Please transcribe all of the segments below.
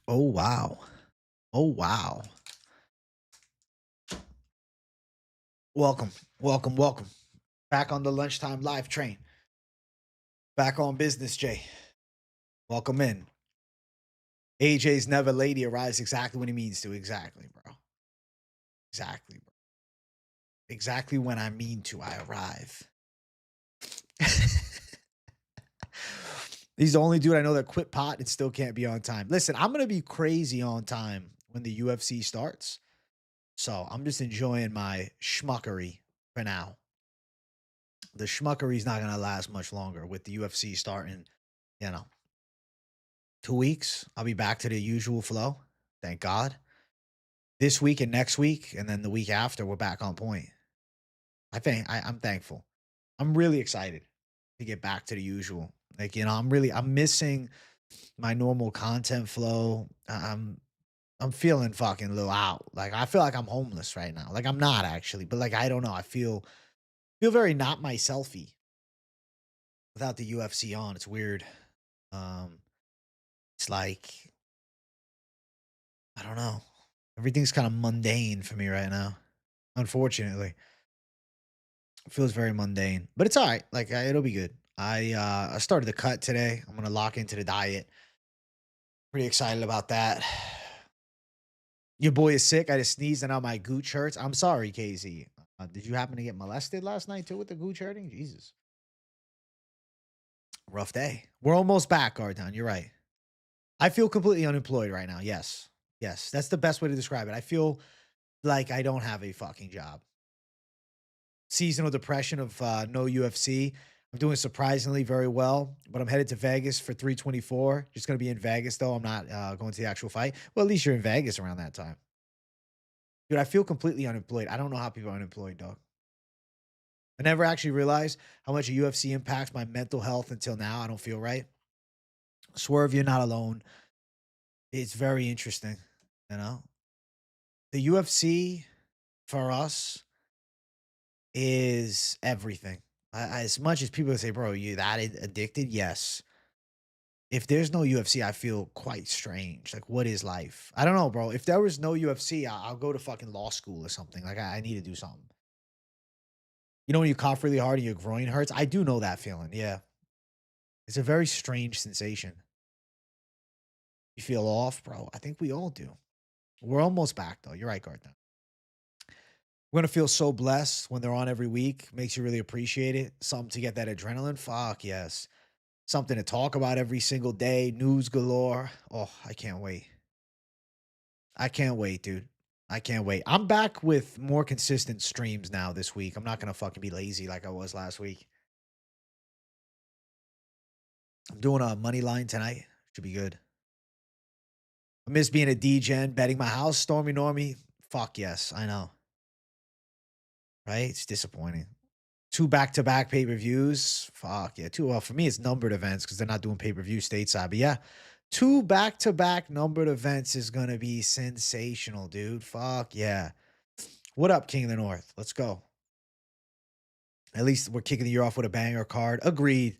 Oh, wow. Oh, wow. Welcome, welcome, welcome. Back on the lunchtime live train. Back on business, Jay. Welcome in. AJ's never lady arrives exactly when he means to. Exactly, bro. Exactly, bro. Exactly when I mean to, I arrive. He's the only dude I know that quit pot and still can't be on time. Listen, I'm gonna be crazy on time when the UFC starts. So I'm just enjoying my schmuckery for now. The schmuckery's not gonna last much longer with the UFC starting, you know, 2 weeks. I'll be back to the usual flow. Thank God. This week and next week, and then the week after, we're back on point. I'm thankful. I'm really excited to get back to the usual. Like, I'm missing my normal content flow. I'm feeling fucking a little out. Like I feel like I'm homeless right now. Like I'm not actually, but like I don't know. I feel very not myselfy without the UFC on. It's weird. Um, it's like I don't know. Everything's kind of mundane for me right now. Unfortunately, it feels very mundane, but it's all right. Like it'll be good. I started the cut today. I'm gonna lock into the diet. Pretty excited about that. Your boy is sick. I just sneezed and now my gooch hurts. I'm sorry, KZ. Did you happen to get molested last night too with the gooch hurting? Jesus, rough day. We're almost back, Gardon. You're right. I feel completely unemployed right now. Yes, yes, that's the best way to describe it. I feel like I don't have a fucking job. Seasonal depression of no UFC. I'm doing surprisingly very well, but I'm headed to Vegas for 324. Just going to be in Vegas, though. I'm not going to the actual fight. Well, at least you're in Vegas around that time. Dude, I feel completely unemployed. I don't know how people are unemployed, dog. I never actually realized how much a UFC impacts my mental health until now. I don't feel right. Swerve, you're not alone. It's very interesting, you know? The UFC for us is everything. As much as people say, bro, you that addicted? Yes. If there's no UFC, I feel quite strange. Like, what is life? I don't know, bro. If there was no UFC, I'll go to fucking law school or something. Like, I need to do something. You know, when you cough really hard and your groin hurts? I do know that feeling. Yeah. It's a very strange sensation. You feel off, bro. I think we all do. We're almost back, though. You're right, Gardner. We're going to feel so blessed when they're on every week. Makes you really appreciate it. Something to get that adrenaline. Fuck, yes. Something to talk about every single day. News galore. Oh, I can't wait. I can't wait, dude. I can't wait. I'm back with more consistent streams now this week. I'm not gonna fucking be lazy like I was last week. I'm doing a money line tonight. Should be good. I miss being a DGen, betting my house, Stormy Normie. Fuck yes, I know. Right? It's disappointing. Two back-to-back pay-per-views. Fuck yeah. Two, well, for me, it's numbered events because they're not doing pay-per-view stateside. But yeah, two back-to-back numbered events is gonna be sensational, dude. Fuck yeah. What up, King of the North? Let's go. At least we're kicking the year off with a banger card. Agreed.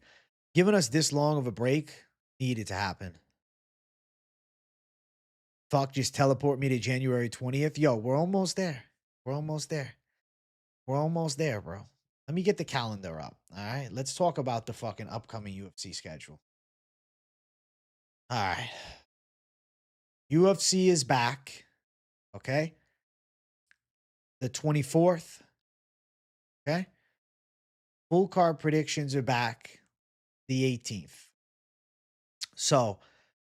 Giving us this long of a break needed to happen. Fuck, just teleport me to January 20th. Yo, we're almost there. We're almost there. We're almost there, bro. Let me get the calendar up. All right. Let's talk about the fucking upcoming UFC schedule. All right. UFC is back. Okay. The 24th. Okay. Full card predictions are back the 18th. So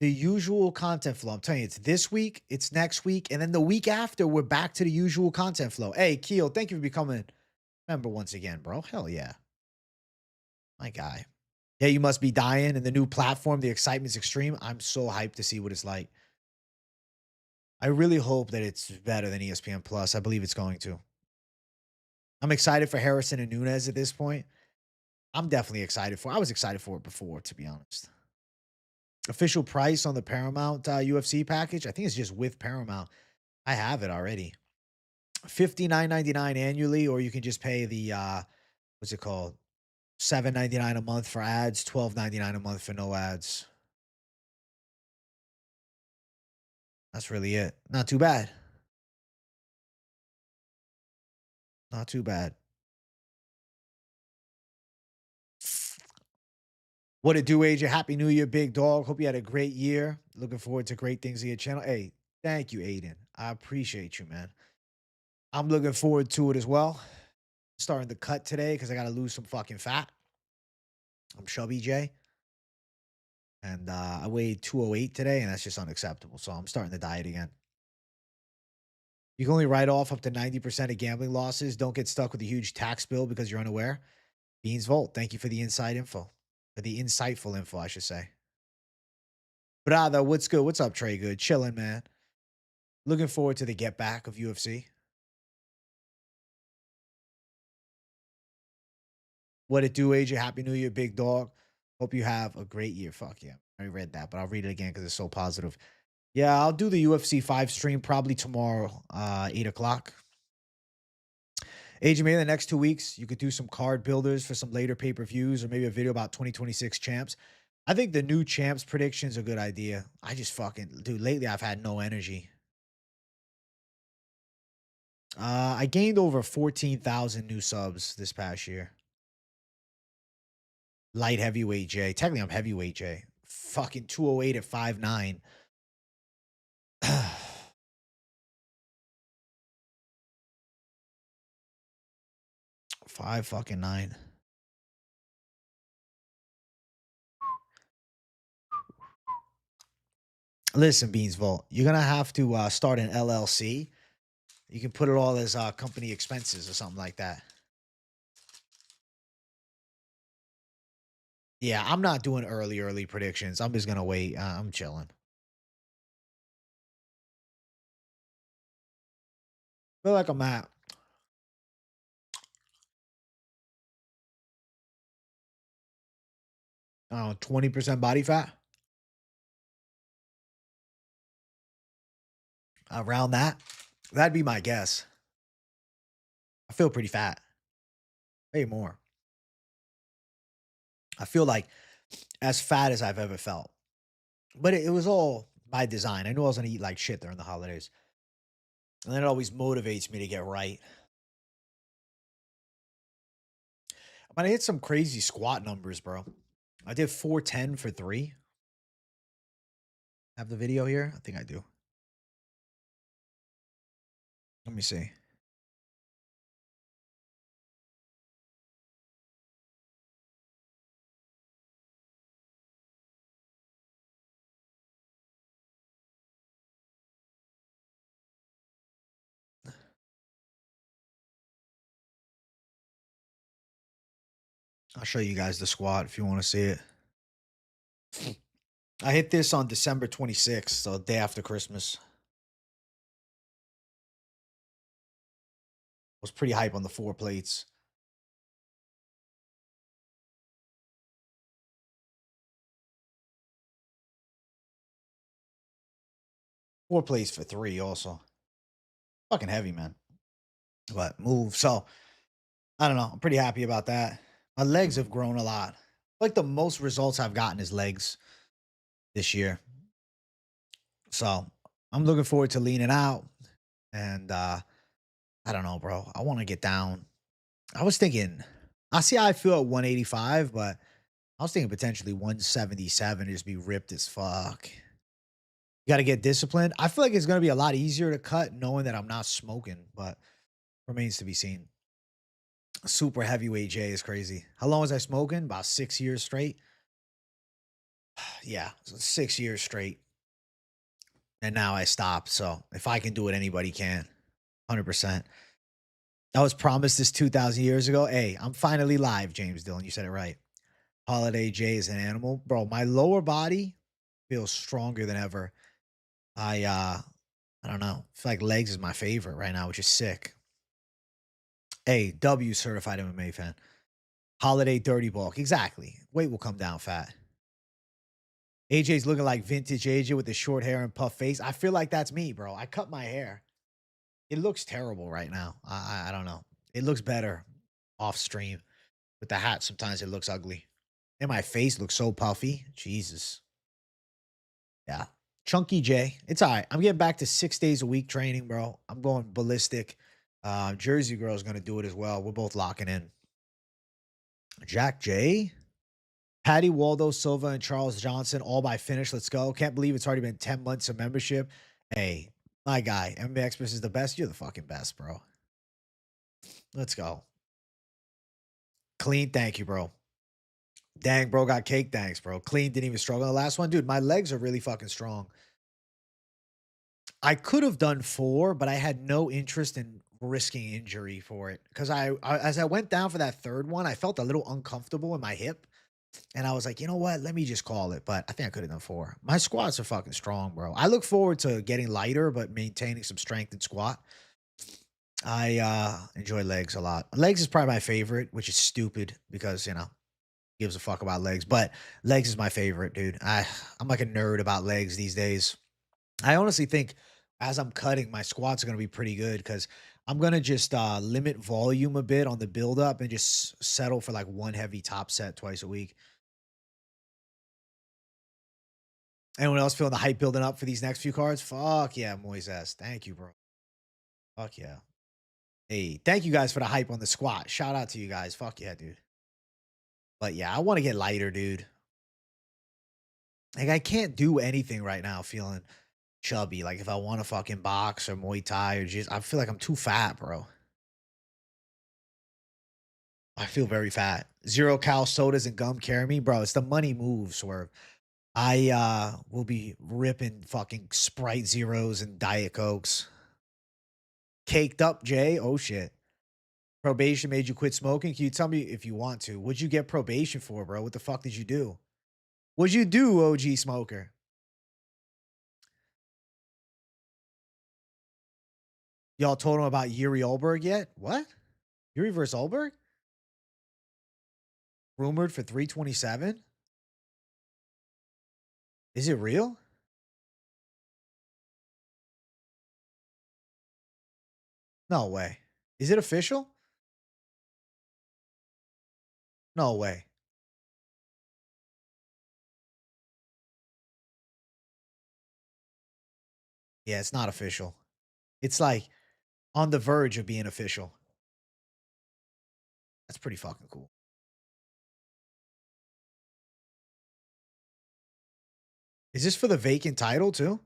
the usual content flow. I'm telling you, it's this week, it's next week, and then the week after, we're back to the usual content flow. Hey, Keel, thank you for becoming a member once again, bro. Hell yeah. My guy. Yeah, you must be dying. And the new platform, the excitement's extreme. I'm so hyped to see what it's like. I really hope that it's better than ESPN Plus. I believe it's going to. I'm excited for Harrison and Nunez at this point. I'm definitely excited for. I was excited for it before, to be honest. Official price on the Paramount UFC package. I think it's just with Paramount. I have it already. 59.99 annually, or you can just pay the what's it called? 7.99 a month for ads, 12.99 a month for no ads. That's really it. Not too bad. Not too bad. What it do, AJ? Happy New Year, big dog. Hope you had a great year. Looking forward to great things in your channel. Hey, thank you, Aiden. I appreciate you, man. I'm looking forward to it as well. Starting to cut today because I got to lose some fucking fat. I'm chubby, Jay. And I weighed 208 today, and that's just unacceptable. So I'm starting the diet again. You can only write off up to 90% of gambling losses. Don't get stuck with a huge tax bill because you're unaware. Beans Volt, thank you for the inside info. For the insightful info, I should say. Brother, what's good? What's up, Trey? Good. Chilling, man. Looking forward to the get back of UFC. What it do, AJ? Happy New Year, big dog. Hope you have a great year. Fuck yeah. I already read that, but I'll read it again because it's so positive. Yeah, I'll do the UFC 5 stream probably tomorrow, 8 o'clock. AJ, maybe in the next 2 weeks, you could do some card builders for some later pay-per-views or maybe a video about 2026 champs. I think the new champs prediction's a good idea. I just fucking, dude, lately I've had no energy. I gained over 14,000 new subs this past year. Light heavyweight J. Technically, I'm heavyweight J. Fucking 208 at 5'9". 5 fucking 9. Listen, Beans Vault, you're gonna have to start an LLC. You can put it all as company expenses or something like that. Yeah, I'm not doing early predictions. I'm just gonna wait. I'm chilling. Feel like I'm at 20% body fat. Around that. That'd be my guess. I feel pretty fat. Way more. I feel like as fat as I've ever felt. But it was all by design. I knew I was gonna eat like shit during the holidays. And then it always motivates me to get right. But I hit some crazy squat numbers, bro. I did 410 for 3. Have the video here? I think I do. Let me see. I'll show you guys the squat if you want to see it. I hit this on December 26th, so day after Christmas. Was pretty hype on the 4 plates. Four plays for 3 also. Fucking heavy, man. But move. So I don't know. I'm pretty happy about that. My legs have grown a lot. Like the most results I've gotten is legs this year. So I'm looking forward to leaning out. And I don't know, bro. I want to get down. I was thinking, I see how I feel at 185, but I was thinking potentially 177 to just be ripped as fuck. You got to get disciplined. I feel like it's going to be a lot easier to cut knowing that I'm not smoking, but remains to be seen. Super heavyweight J is crazy. How long was I smoking? About 6 years straight. Yeah, 6 years straight. And now I stopped. So if I can do it, anybody can. 100%. I was promised this 2,000 years ago. Hey, I'm finally live, James Dillon. You said it right. Holiday J is an animal. Bro, my lower body feels stronger than ever. I don't know. I feel like legs is my favorite right now, which is sick. Hey, W certified MMA fan. Holiday dirty bulk. Exactly. Weight will come down fat. AJ's looking like vintage AJ with the short hair and puff face. I feel like that's me, bro. I cut my hair. It looks terrible right now. I don't know. It looks better off stream. With the hat, sometimes it looks ugly. And my face looks so puffy. Jesus. Yeah. Chunky J. It's all right. I'm getting back to 6 days a week training, bro. I'm going ballistic. Jersey Girl's gonna do it as well. We're both locking in. Jack J. Patty Waldo Silva and Charles Johnson all by finish. Let's go. Can't believe it's already been 10 months of membership. Hey, my guy, MMA Express is the best. You're the fucking best, bro. Let's go. Clean, thank you, bro. Dang, bro, got cake. Thanks, bro. Clean, didn't even struggle on the last one. Dude, my legs are really fucking strong. I could have done 4, but I had no interest in risking injury for it. Because as I went down for that third one, I felt a little uncomfortable in my hip. And I was like, you know what? Let me just call it. But I think I could have done 4. My squats are fucking strong, bro. I look forward to getting lighter, but maintaining some strength and squat. I enjoy legs a lot. Legs is probably my favorite, which is stupid because, gives a fuck about legs. But legs is my favorite, dude. I'm like a nerd about legs these days. I honestly think as I'm cutting, my squats are going to be pretty good because I'm going to just limit volume a bit on the build up and just settle for like one heavy top set twice a week. Anyone else feeling the hype building up for these next few cards? Fuck yeah, Moises. Thank you, bro. Fuck yeah. Hey, thank you guys for the hype on the squat. Shout out to you guys. Fuck yeah, dude. But yeah, I want to get lighter, dude. Like I can't do anything right now feeling chubby. Like if I want to fucking box or Muay Thai or just, I feel like I'm too fat, bro. I feel very fat. Zero cal sodas and gum carry me, bro. It's the money move, Swerve. I will be ripping fucking Sprite Zeros and Diet Cokes. Caked up, Jay. Oh shit. Probation made you quit smoking. Can you tell me if you want to? What'd you get probation for, bro? What the fuck did you do? What'd you do, OG smoker? Y'all told him about Yuri Olberg yet? What? Yuri versus Olberg? Rumored for 327? Is it real? No way. Is it official? No way. Yeah, it's not official. It's like on the verge of being official. That's pretty fucking cool. Is this for the vacant title too?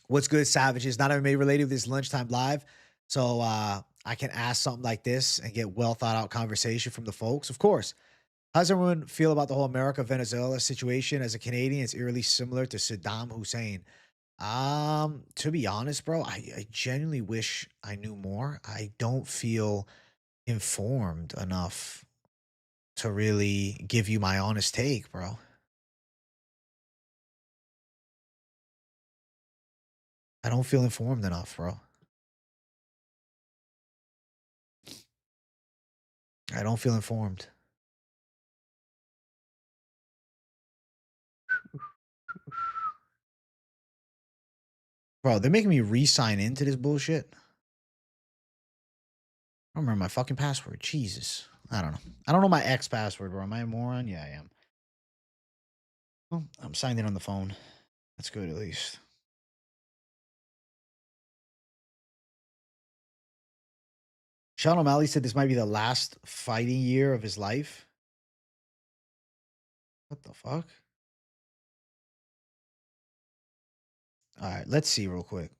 What's good, Savages? Not everybody related with this lunchtime live. So I can ask something like this and get well thought out conversation from the folks. Of course. How does everyone feel about the whole America Venezuela situation? As a Canadian, it's eerily similar to Saddam Hussein. To be honest, bro, I genuinely wish I knew more. I don't feel informed enough to really give you my honest take, bro. I don't feel informed enough, bro. I don't feel informed. Bro, they're making me re-sign into this bullshit. I don't remember my fucking password. Jesus. I don't know. I don't know my X password, bro. Am I a moron? Yeah, I am. Well, I'm signed in on the phone. That's good, at least. Sean O'Malley said this might be the last fighting year of his life. What the fuck? All right, let's see real quick.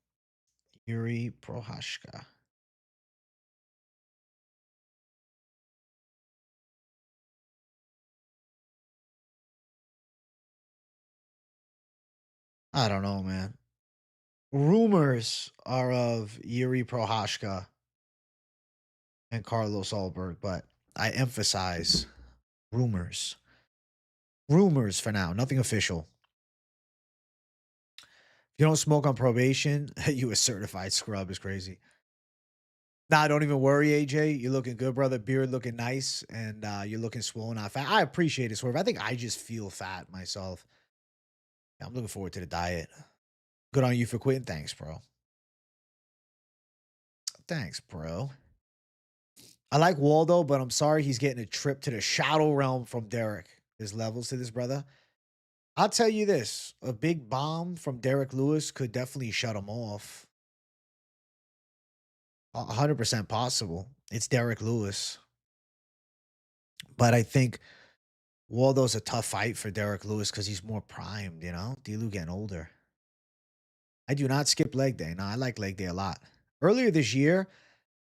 Yuri Prohashka. I don't know, man. Rumors are of Yuri Prohashka and Carlos Ulberg, but I emphasize rumors. Rumors for now, nothing official. If you don't smoke on probation, you a certified scrub is crazy. Nah, don't even worry, AJ. You're looking good, brother. Beard looking nice, and you're looking swollen, not fat. I appreciate it, Swerve. I think I just feel fat myself. Yeah, I'm looking forward to the diet. Good on you for quitting. Thanks, bro. Thanks, bro. I like Waldo, but I'm sorry he's getting a trip to the shadow realm from Derek. There's levels to this, brother. I'll tell you this: a big bomb from Derek Lewis could definitely shut him off. 100% possible. It's Derek Lewis, but I think Waldo's a tough fight for Derek Lewis because he's more primed. You know, Delu getting older. I do not skip leg day. No, I like leg day a lot. Earlier this year,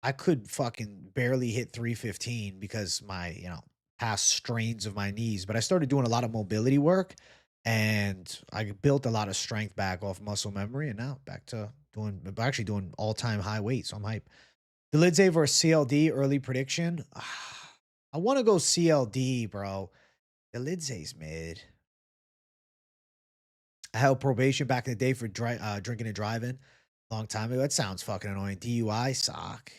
I could fucking barely hit 315 because my, past strains of my knees, but I started doing a lot of mobility work and I built a lot of strength back off muscle memory and now back to doing actually doing all-time high weight, so I'm hype. The Lidze versus CLD early prediction. I want to go CLD, bro. The Lidze's mid. I held probation back in the day for drinking and driving long time ago. That sounds fucking annoying. DUI sock.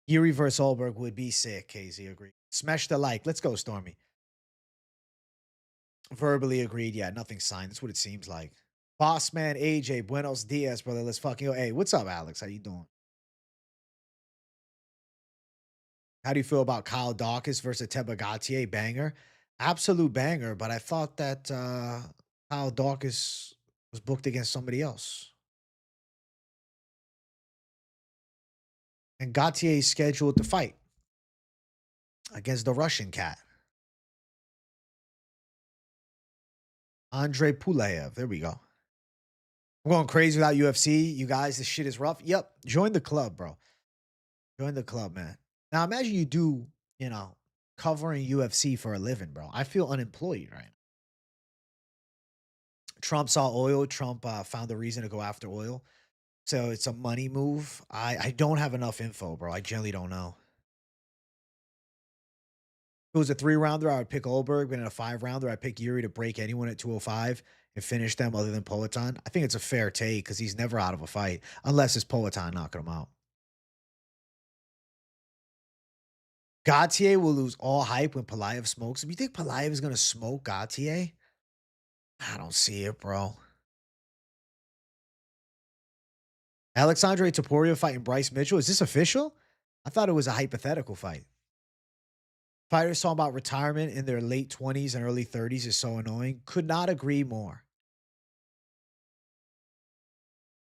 Yuri versus Ulberg would be sick. Casey agreed. Smash the like. Let's go, Stormy. Verbally agreed. Yeah, nothing signed. That's what it seems like. Boss man AJ, buenos dias, brother. Let's fucking go. Hey, what's up, Alex? How you doing? How do you feel about Kyle Dawkins versus Tebagatier? Banger. Absolute banger, but I thought that Kyle Dawkins was booked against somebody else. And Gautier is scheduled to fight against the Russian cat, Andre Pulaev. There we go. I'm going crazy without UFC. You guys, this shit is rough. Yep. Join the club, bro. Join the club, man. Now imagine you do, you know, covering UFC for a living, bro. I feel unemployed right now. Trump saw oil. Trump found a reason to go after oil. So it's a money move. I don't have enough info, bro. I generally don't know. If it was a 3-rounder, I would pick Olberg, but in a 5-rounder, I'd pick Yuri to break anyone at 205 and finish them other than Poatan. I think it's a fair take because he's never out of a fight unless it's Poatan knocking him out. Gautier will lose all hype when Pulaev smokes him. You think Pulaev is going to smoke Gautier? I don't see it, bro. Alexandre Topuria fighting Bryce Mitchell. Is this official? I thought it was a hypothetical fight. Fighters talking about retirement in their late 20s and early 30s is so annoying. Could not agree more.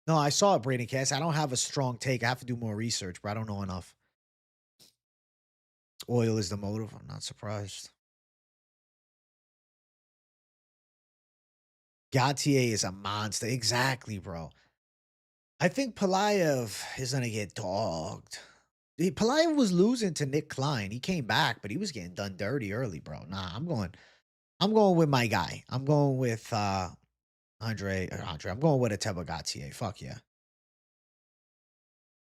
No, I saw it, Braden Cass. I don't have a strong take. I have to do more research, but I don't know enough. Oil is the motive. I'm not surprised. Gautier is a monster. Exactly, bro. I think Pulaev is going to get dogged. Pulaev was losing to Nick Klein. He came back, but he was getting done dirty early, bro. Nah, I'm going with my guy. I'm going with Andre. I'm going with a Tebagatier. Fuck yeah.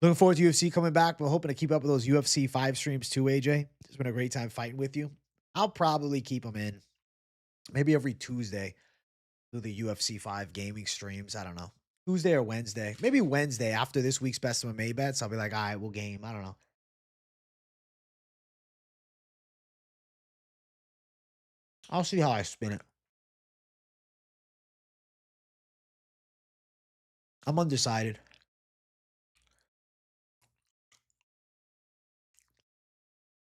Looking forward to UFC coming back, but hoping to keep up with those UFC 5 streams too, AJ. It's been a great time fighting with you. I'll probably keep them in maybe every Tuesday through the UFC 5 gaming streams. I don't know. Tuesday or Wednesday. Maybe Wednesday after this week's Best of May bets. I'll be like, all right, we'll game. I don't know. I'll see how I spin it. I'm undecided.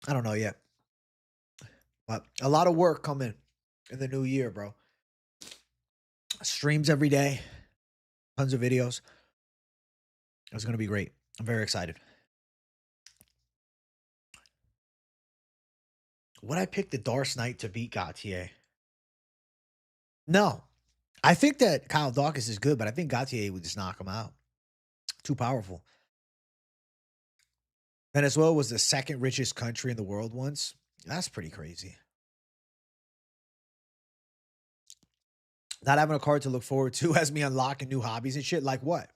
I don't know yet. But a lot of work coming in the new year, bro. Streams every day, tons of videos. It's going to be great. I'm very excited. Would I pick the Darce Knight to beat Gautier? No. I think that Kyle Dawkins is good, but I think Gautier would just knock him out. Too powerful. Venezuela was the second richest country in the world once. That's pretty crazy. Not having a card to look forward to has me unlocking new hobbies and shit. Like what?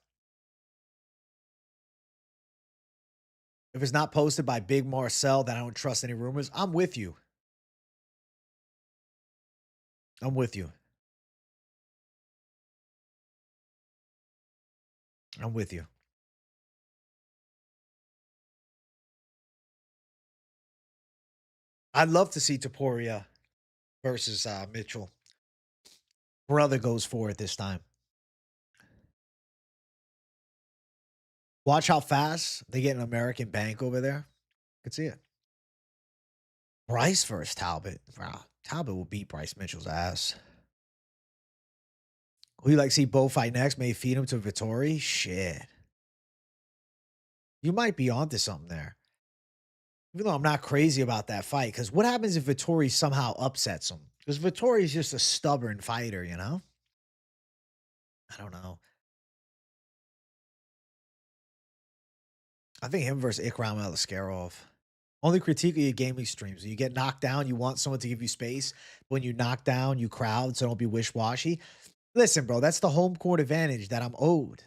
If it's not posted by Big Marcel, then I don't trust any rumors. I'm with you. I'm with you. I'm with you. I'd love to see Topuria versus Mitchell. Brother goes for it this time. Watch how fast they get an American bank over there. Could see it. Bryce versus Talbot. Wow. Talbot will beat Bryce Mitchell's ass. Who you like to see both fight next? May feed him to Vittori? Shit. You might be onto something there. Even though I'm not crazy about that fight, because what happens if Vittori somehow upsets him? Because Vittori is just a stubborn fighter, you know? I don't know. I think him versus Ikram Aliskerov. Only critique of your gaming streams. When you get knocked down, you want someone to give you space. When you knock down, you crowd, so don't be wish-washy. Listen, bro, that's the home court advantage that I'm owed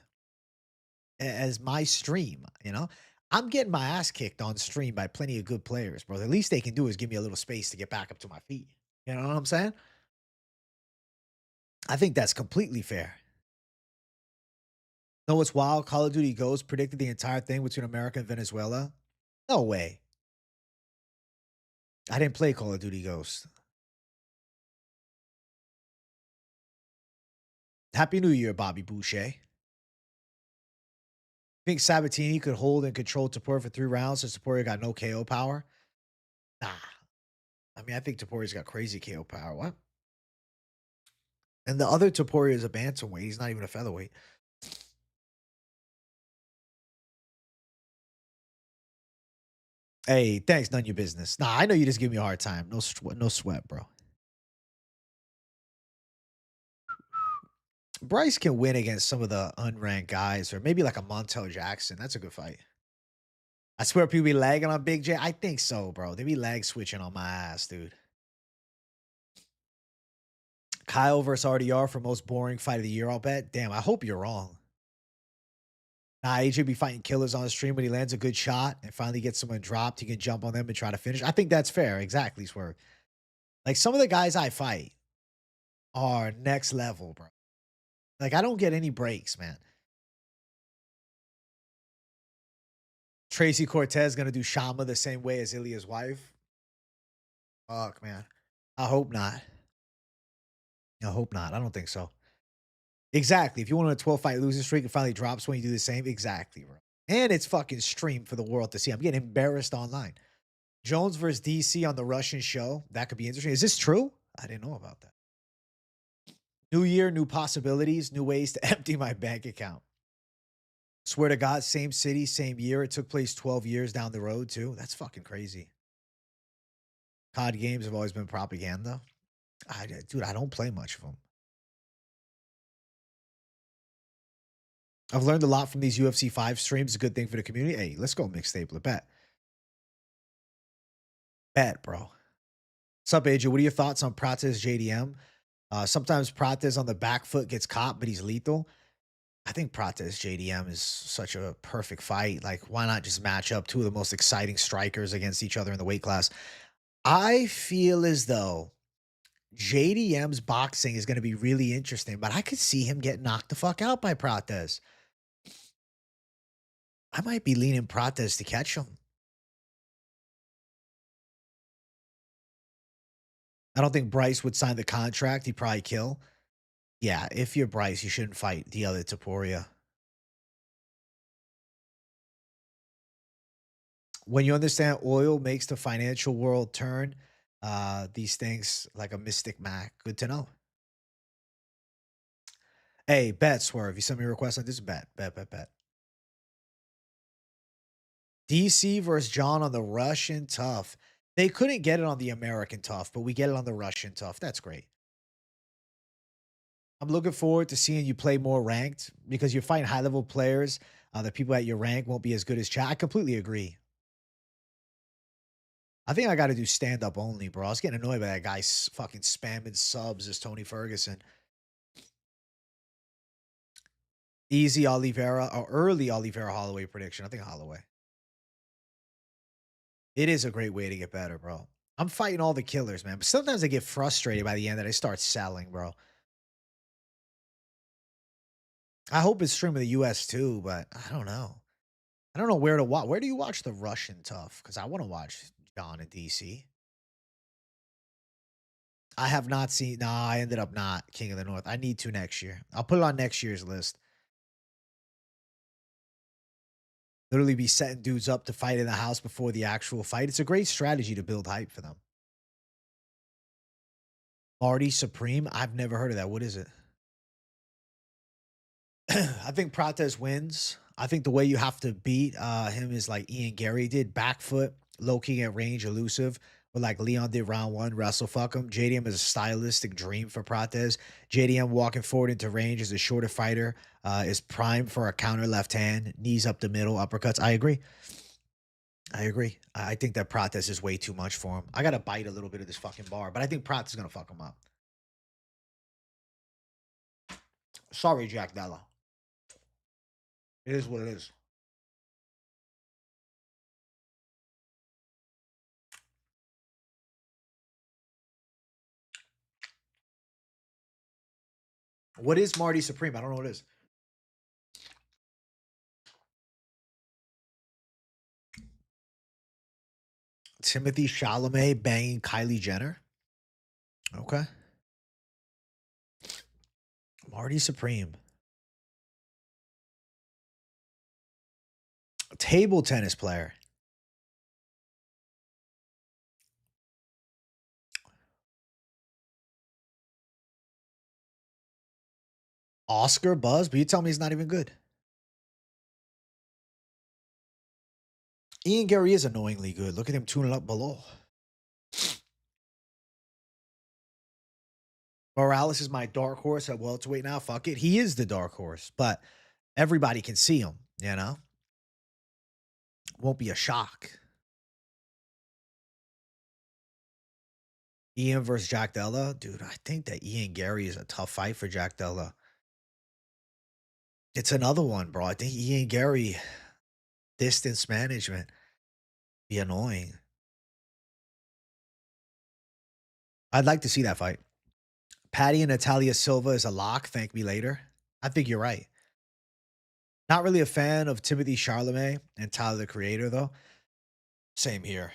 as my stream, you know? I'm getting my ass kicked on stream by plenty of good players, bro. The least they can do is give me a little space to get back up to my feet. You know what I'm saying? I think that's completely fair. Know what's wild? Call of Duty Ghost predicted the entire thing between America and Venezuela. No way. I didn't play Call of Duty Ghost. Happy New Year, Bobby Boucher. Think Sabatini could hold and control Topuria for 3 rounds since Topuria got no KO power? Nah. I mean, I think Topuria's got crazy KO power. What? And the other Topuria is a bantamweight. He's not even a featherweight. Hey, thanks. None of your business. Nah, I know you just give me a hard time. No sweat, bro. Bryce can win against some of the unranked guys, or maybe like a Montel Jackson. That's a good fight. I swear people be lagging on Big J. I think so, bro. They be lag switching on my ass, dude. Kyle versus RDR for most boring fight of the year, I'll bet. Damn, I hope you're wrong. Nah, AJ be fighting killers on the stream when he lands a good shot and finally gets someone dropped. He can jump on them and try to finish. I think that's fair. Exactly, Swerve. Like some of the guys I fight are next level, bro. Like I don't get any breaks, man. Tracy Cortez gonna do Shama the same way as Ilia's wife. Fuck, man. I hope not. I hope not. I don't think so. Exactly. If you want a 12 fight losing streak and finally drops when you do the same, exactly, bro. And it's fucking streamed for the world to see. I'm getting embarrassed online. Jones versus DC on the Russian show. That could be interesting. Is this true? I didn't know about that. New year, new possibilities, new ways to empty my bank account. Swear to God, same city, same year. It took place 12 years down the road, too. That's fucking crazy. COD games have always been propaganda. Dude, I don't play much of them. I've learned a lot from these UFC 5 streams. It's a good thing for the community. Hey, let's go mixtape. Bet. Bet, bro. What's up, AJ? What are your thoughts on Prates JDM? Sometimes Prates on the back foot gets caught, but he's lethal. I think Prates JDM is such a perfect fight. Like, why not just match up two of the most exciting strikers against each other in the weight class? I feel as though JDM's boxing is going to be really interesting, but I could see him get knocked the fuck out by Prates. I might be leaning Prates to catch him. I don't think Bryce would sign the contract. He'd probably kill. Yeah, if you're Bryce, you shouldn't fight the other Topuria. When you understand oil makes the financial world turn, these things like a Mystic Mac. Good to know. Hey, bet Swerve. You sent me a request on this bet. Bet. DC versus John on the Russian Tough. They couldn't get it on the American Tough, but we get it on the Russian Tough. That's great. I'm looking forward to seeing you play more ranked because you're fighting high level players. The people at your rank won't be as good as chat. I completely agree. I think I got to do stand up only, bro. I was getting annoyed by that guy fucking spamming subs as Tony Ferguson. Easy Oliveira or early Oliveira Holloway prediction. I think Holloway. It is a great way to get better, bro. I'm fighting all the killers, man. But sometimes I get frustrated by the end that I start selling, bro. I hope it's streaming the US too, but I don't know. I don't know where to watch. Where do you watch the Russian Tough? Because I want to watch John in DC. I have not seen. Nah, I ended up not King of the North. I need to next year. I'll put it on next year's list. Literally be setting dudes up to fight in the house before the actual fight. It's a great strategy to build hype for them. Marty Supreme. I've never heard of that. What is it? I think Prates wins. I think the way you have to beat him is like Ian Gary did, back foot, low key at range, elusive. But like Leon did round one, wrestle fuck him. JDM is a stylistic dream for Prates. JDM walking forward into range is a shorter fighter, is primed for a counter left hand, knees up the middle, uppercuts. I agree. I agree. I think that Prates is way too much for him. I gotta bite a little bit of this fucking bar, but I think Prates is gonna fuck him up. Sorry, Jack Della. It is what it is. What is Marty Supreme? I don't know what it is. Timothy Chalamet banging Kylie Jenner. Okay. Marty Supreme. Table tennis player. Oscar Buzz, but you tell me he's not even good. Ian Gary is annoyingly good. Look at him tuning up below. Morales is my dark horse at welterweight now. Fuck it. He is the dark horse, but everybody can see him, you know? Won't be a shock. Ian versus Jack Della. Dude, I think that Ian Gary is a tough fight for Jack Della. It's another one, bro. I think Ian Gary, distance management, be annoying. I'd like to see that fight. Patty and Natalia Silva is a lock. Thank me later. I think you're right. Not really a fan of Timothy Chalamet and Tyler the Creator, though. Same here.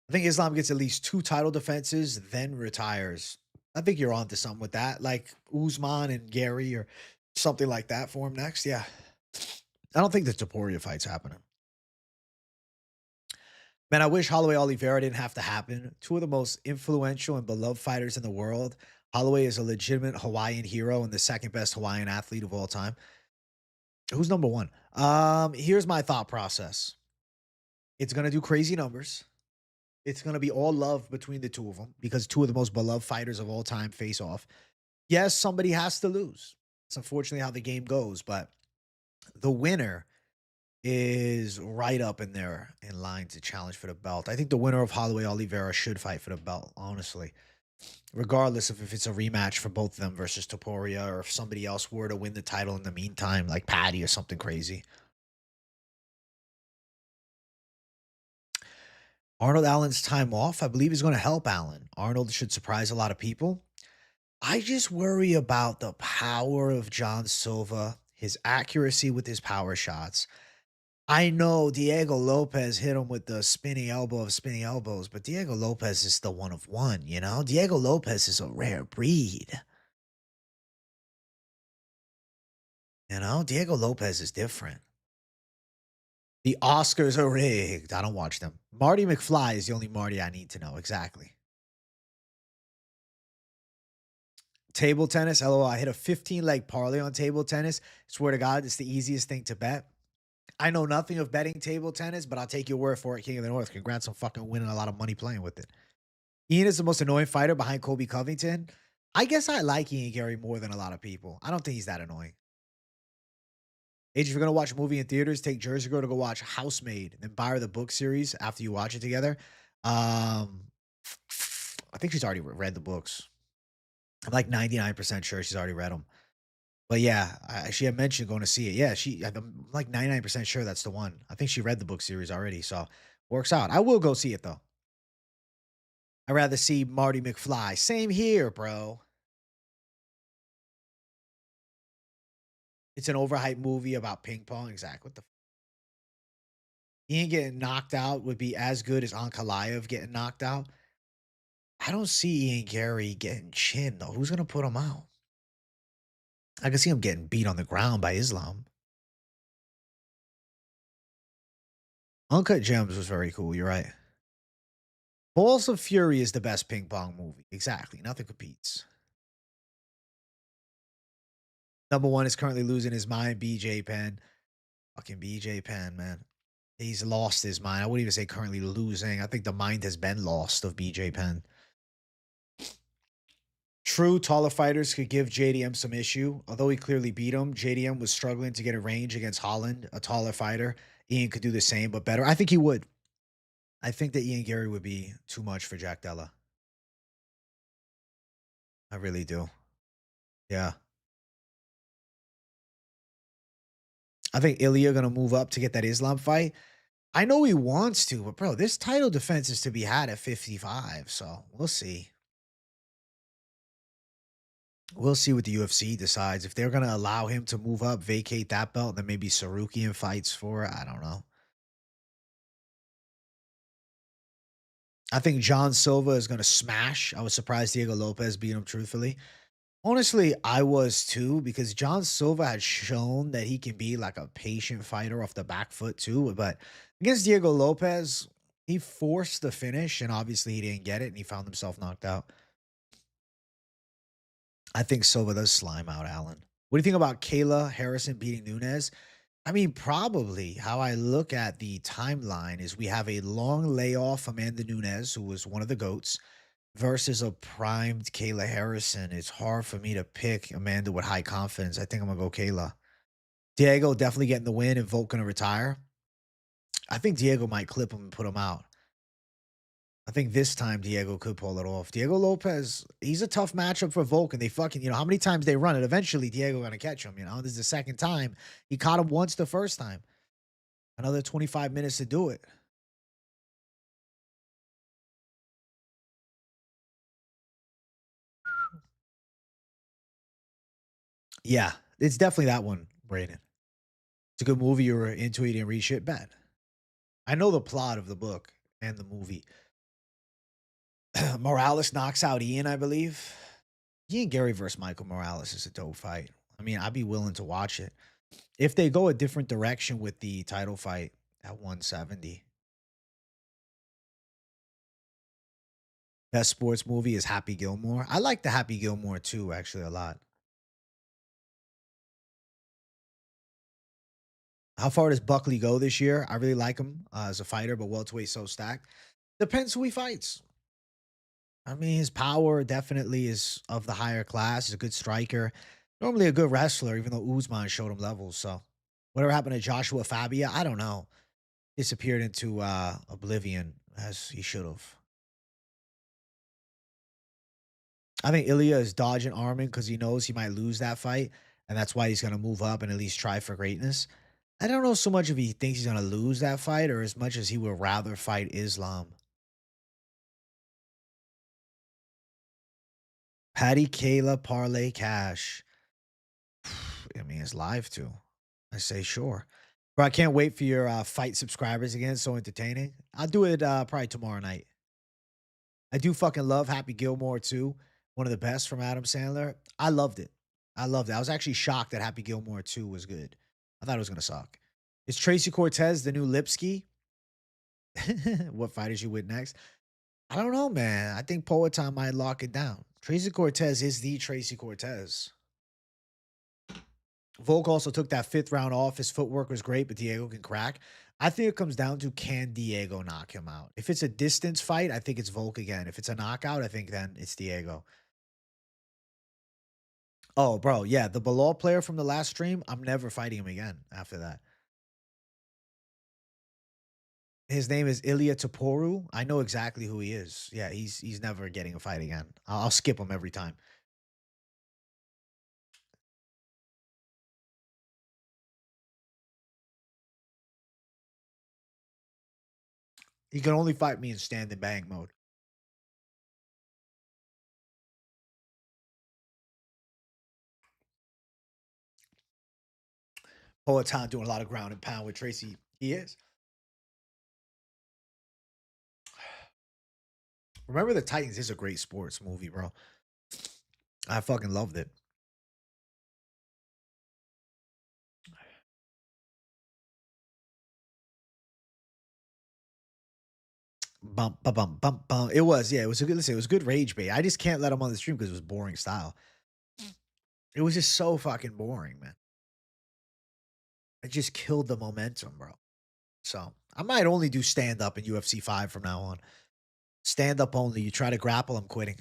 I think Islam gets at least 2 title defenses, then retires. I think you're onto something with that, like Usman and Gary or something like that for him next. Yeah. I don't think the Topuria fight's happening. Man, I wish Holloway Oliveira didn't have to happen. Two of the most influential and beloved fighters in the world. Holloway is a legitimate Hawaiian hero and the second best Hawaiian athlete of all time. Who's number one? Here's my thought process. It's gonna do crazy numbers. It's gonna be all love between the two of them because two of the most beloved fighters of all time face off. Yes, somebody has to lose. It's unfortunately how the game goes, but the winner is right up in there in line to challenge for the belt. I think the winner of Holloway Oliveira should fight for the belt, honestly. Regardless of if it's a rematch for both of them versus Topuria or if somebody else were to win the title in the meantime, like Patty or something crazy. Arnold Allen's time off, I believe, is going to help Allen. Arnold should surprise a lot of people. I just worry about the power of John Silva, his accuracy with his power shots. I know Diego Lopez hit him with the spinning elbow of spinning elbows, but Diego Lopez is the one of one, you know? Diego Lopez is a rare breed. You know, Diego Lopez is different. The Oscars are rigged. I don't watch them. Marty McFly is the only Marty I need to know. Exactly. Table tennis. LOL. I hit a 15 leg parlay on table tennis. Swear to God, it's the easiest thing to bet. I know nothing of betting table tennis, but I'll take your word for it, King of the North. Congrats on fucking winning a lot of money playing with it. Ian is the most annoying fighter behind Colby Covington. I guess I like Ian Gary more than a lot of people. I don't think he's that annoying. Age, if you're gonna watch a movie in theaters, take Jersey Girl to go watch Housemaid, then buy her the book series after you watch it together. Um, I think she's already read the books. I'm like 99% sure she's already read them. But yeah, she had mentioned going to see it. Yeah, I'm like 99% sure that's the one. I think she read the book series already, so works out. I will go see it though. I'd rather see Marty McFly. Same here, bro. It's an overhyped movie about ping pong. Exactly. What the Ian getting knocked out would be as good as Ankalaev getting knocked out. I don't see Ian Gary getting chin though. Who's gonna put him out? I can see him getting beat on the ground by Islam. Uncut Gems was very cool. You're right. Balls of Fury is the best ping pong movie. Exactly. Nothing competes. Number one is currently losing his mind. BJ Penn. Fucking BJ Penn, man. He's lost his mind. I wouldn't even say currently losing. I think the mind has been lost of BJ Penn. True, taller fighters could give JDM some issue. Although he clearly beat him, JDM was struggling to get a range against Holland, a taller fighter. Ian could do the same, but better. I think he would. I think that Ian Gary would be too much for Jack Della. I really do. Yeah. I think Ilia gonna move up to get that Islam fight. I know he wants to, but bro, this title defense is to be had at 55. So we'll see. We'll see what the UFC decides. If they're gonna allow him to move up, vacate that belt, then maybe Sarukian fights for it. I don't know. I think John Silva is gonna smash. I was surprised Diego Lopez beat him, truthfully. Honestly, I was too, because John Silva had shown that he can be like a patient fighter off the back foot too. But against Diego Lopez, he forced the finish, and obviously he didn't get it, and he found himself knocked out. I think Silva does slime out Allen. What do you think about Kayla Harrison beating Nunes? I mean, probably how I look at the timeline is we have a long layoff Amanda Nunes, who was one of the GOATs, versus a primed Kayla Harrison. It's hard for me to pick Amanda with high confidence. I think I'm gonna go Kayla. Diego definitely getting the win and Volk gonna retire. I think Diego might clip him and put him out. I think this time Diego could pull it off. Diego Lopez, he's a tough matchup for Volk, and they fucking, how many times they run it. Eventually, Diego gonna catch him. This is the second time. He caught him once the first time. Another 25 minutes to do it. Yeah, it's definitely that one, Brayden. It's a good movie. You were into it, you didn't read shit. Bad. I know the plot of the book and the movie. Morales knocks out Ian, I believe. Ian Gary versus Michael Morales is a dope fight. I mean, I'd be willing to watch it. If they go a different direction with the title fight at 170. Best sports movie is Happy Gilmore. I like the Happy Gilmore too, actually, a lot. How far does Buckley go this year? I really like him as a fighter, but welterweight so stacked. Depends who he fights. I mean, his power definitely is of the higher class. He's a good striker. Normally a good wrestler, even though Usman showed him levels. So whatever happened to Joshua Fabia, I don't know. Disappeared into oblivion as he should have. I think Ilia is dodging Armin because he knows he might lose that fight. And that's why he's going to move up and at least try for greatness. I don't know so much if he thinks he's going to lose that fight or as much as he would rather fight Islam. Patty Kayla Parlay Cash. I mean, it's live too. I say sure. Bro, I can't wait for your fight subscribers again. So entertaining. I'll do it probably tomorrow night. I do fucking love Happy Gilmore too. One of the best from Adam Sandler. I loved it. I loved it. I was actually shocked that Happy Gilmore 2 was good. I thought it was gonna suck. Is Tracy Cortez the new Lipsky? What fighters you with next? I don't know, man. I think Poetan might lock it down. Tracy Cortez is the Tracy Cortez. Volk also took that fifth round off. His footwork was great, but Diego can crack. I think it comes down to can Diego knock him out? If it's a distance fight, I think it's Volk again. If it's a knockout, I think then it's Diego. Oh, bro, yeah, the Bilal player from the last stream, I'm never fighting him again after that. His name is Ilia Topuria. I know exactly who he is. Yeah, he's never getting a fight again. I'll skip him every time. He can only fight me in stand and bang mode. Poetan doing a lot of ground and pound with Tracy. He is. Remember the Titans is a great sports movie, bro. I fucking loved it. Bump, ba bump, bump, bump. It was, yeah, it was a good listen, it was good rage bait. I just can't let him on the stream because it was boring style. It was just so fucking boring, man. It just killed the momentum, bro. So I might only do stand up in UFC 5 from now on. Stand up only. You try to grapple, I'm quitting.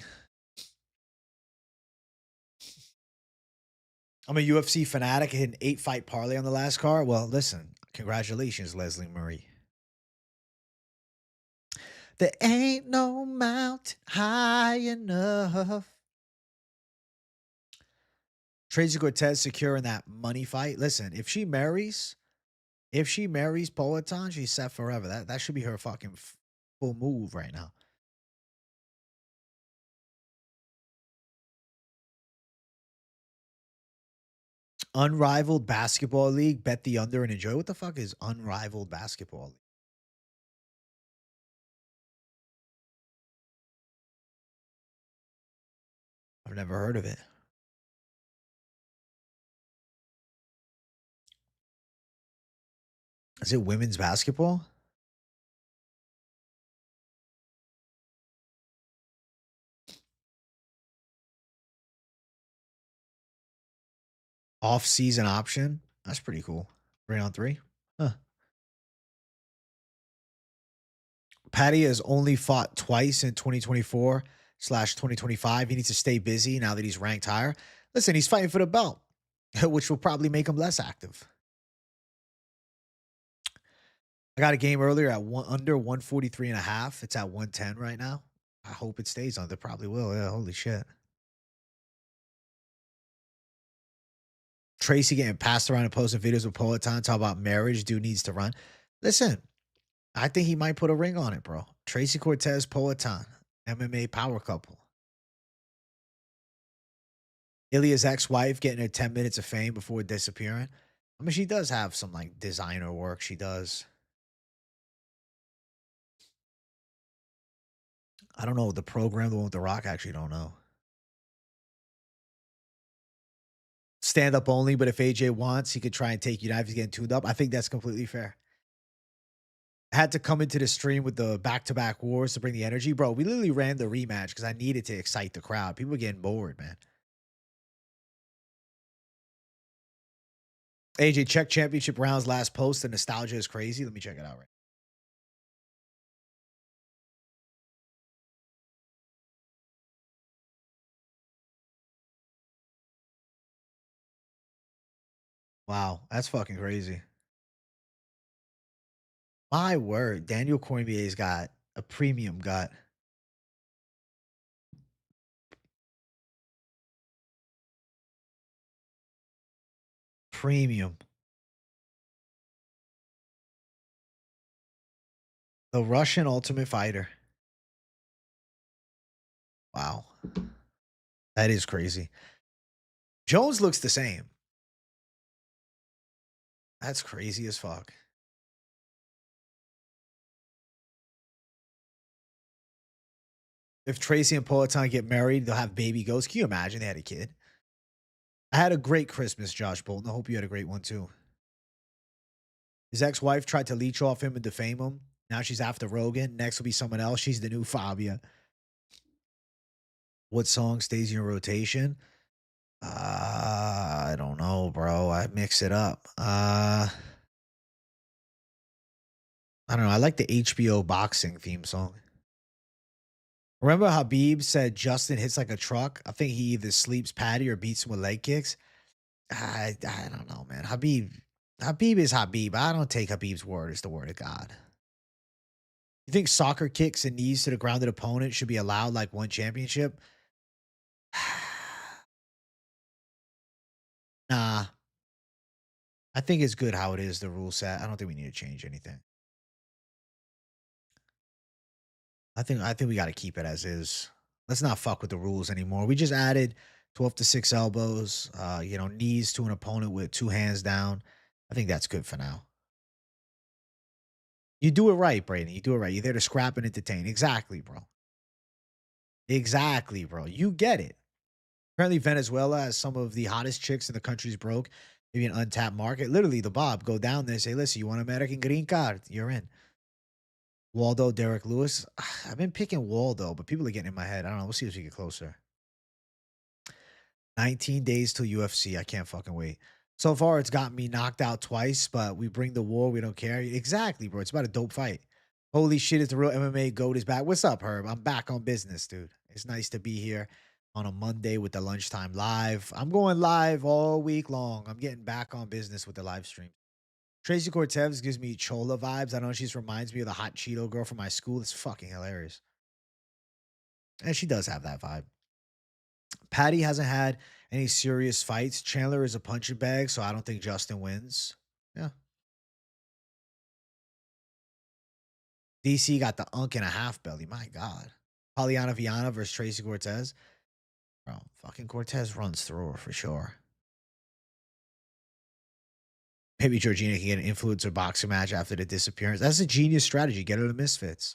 I'm a UFC fanatic. I hit an 8-fight parlay on the last card. Well, listen, congratulations, Leslie Marie. There ain't no mountain high enough. Tracy Cortez securing that money fight. Listen, if she marries Poetan, she's set forever. That should be her fucking full move right now. Unrivaled basketball league. Bet the under and enjoy. What the fuck is unrivaled basketball league? I've never heard of it. Is it women's basketball? Off-season option? That's pretty cool. 3-on-3? Huh. Patty has only fought twice in 2024/2025. He needs to stay busy now that he's ranked higher. Listen, he's fighting for the belt, which will probably make him less active. I got a game earlier at under 143.5. It's at 110 right now. I hope it stays on. It probably will. Yeah, holy shit. Tracy getting passed around and posting videos with Poetan talk about marriage. Dude needs to run. Listen, I think he might put a ring on it, bro. Tracy Cortez, Poetan, MMA power couple. Ilia's ex-wife getting her 10 minutes of fame before disappearing. I mean, she does have some like designer work. She does. I don't know the program, the one with The Rock. I actually don't know. Stand up only, but if AJ wants, he could try and take you down if he's getting tuned up. I think that's completely fair. I had to come into the stream with the back-to-back wars to bring the energy. Bro, we literally ran the rematch because I needed to excite the crowd. People were getting bored, man. AJ, check championship rounds last post. The nostalgia is crazy. Let me check it out right. Wow, that's fucking crazy. My word, Daniel Cormier's got a premium gut. Premium. The Russian Ultimate Fighter. Wow. That is crazy. Jones looks the same. That's crazy as fuck. If Tracy and Poetan get married, they'll have baby ghosts. Can you imagine they had a kid? I had a great Christmas, Josh Bolton. I hope you had a great one too. His ex-wife tried to leech off him and defame him. Now she's after Rogan. Next will be someone else. She's the new Fabia. What song stays in your rotation? I don't know, bro. I mix it up. I don't know. I like the HBO boxing theme song. Remember Habib said Justin hits like a truck? I think he either sleeps Patty or beats him with leg kicks. I don't know, man. Habib is Habib. I don't take Habib's word as the word of God. You think soccer kicks and knees to the grounded opponent should be allowed like one championship? Nah. I think it's good how it is, the rule set. I don't think we need to change anything. I think we got to keep it as is. Let's not fuck with the rules anymore. We just added 12 to 6 elbows, knees to an opponent with 2 hands down. I think that's good for now. You do it right, Brayden. You do it right. You're there to scrap and entertain. Exactly, bro. Exactly, bro. You get it. Apparently, Venezuela has some of the hottest chicks in the country's broke. Maybe an untapped market. Literally, the Bob go down there and say, listen, you want an American green card? You're in. Waldo, Derek Lewis. I've been picking Waldo, but people are getting in my head. I don't know. We'll see as we get closer. 19 days till UFC. I can't fucking wait. So far, it's got me knocked out twice, but we bring the war. We don't care. Exactly, bro. It's about a dope fight. Holy shit, it's the real MMA GOAT is back. What's up, Herb? I'm back on business, dude. It's nice to be here on a Monday with the lunchtime live. I'm going live all week long. I'm getting back on business with the live stream. Tracy Cortez gives me Chola vibes. I don't know. She just reminds me of the hot Cheeto girl from my school. It's fucking hilarious. And she does have that vibe. Patty hasn't had any serious fights. Chandler is a punching bag, so I don't think Justin wins. Yeah. DC got the unk and a half belly. My God. Poliana Viana versus Tracy Cortez. Bro, fucking Cortez runs through her for sure. Maybe Georgina can get an influencer boxing match after the disappearance. That's a genius strategy. Get her to Misfits.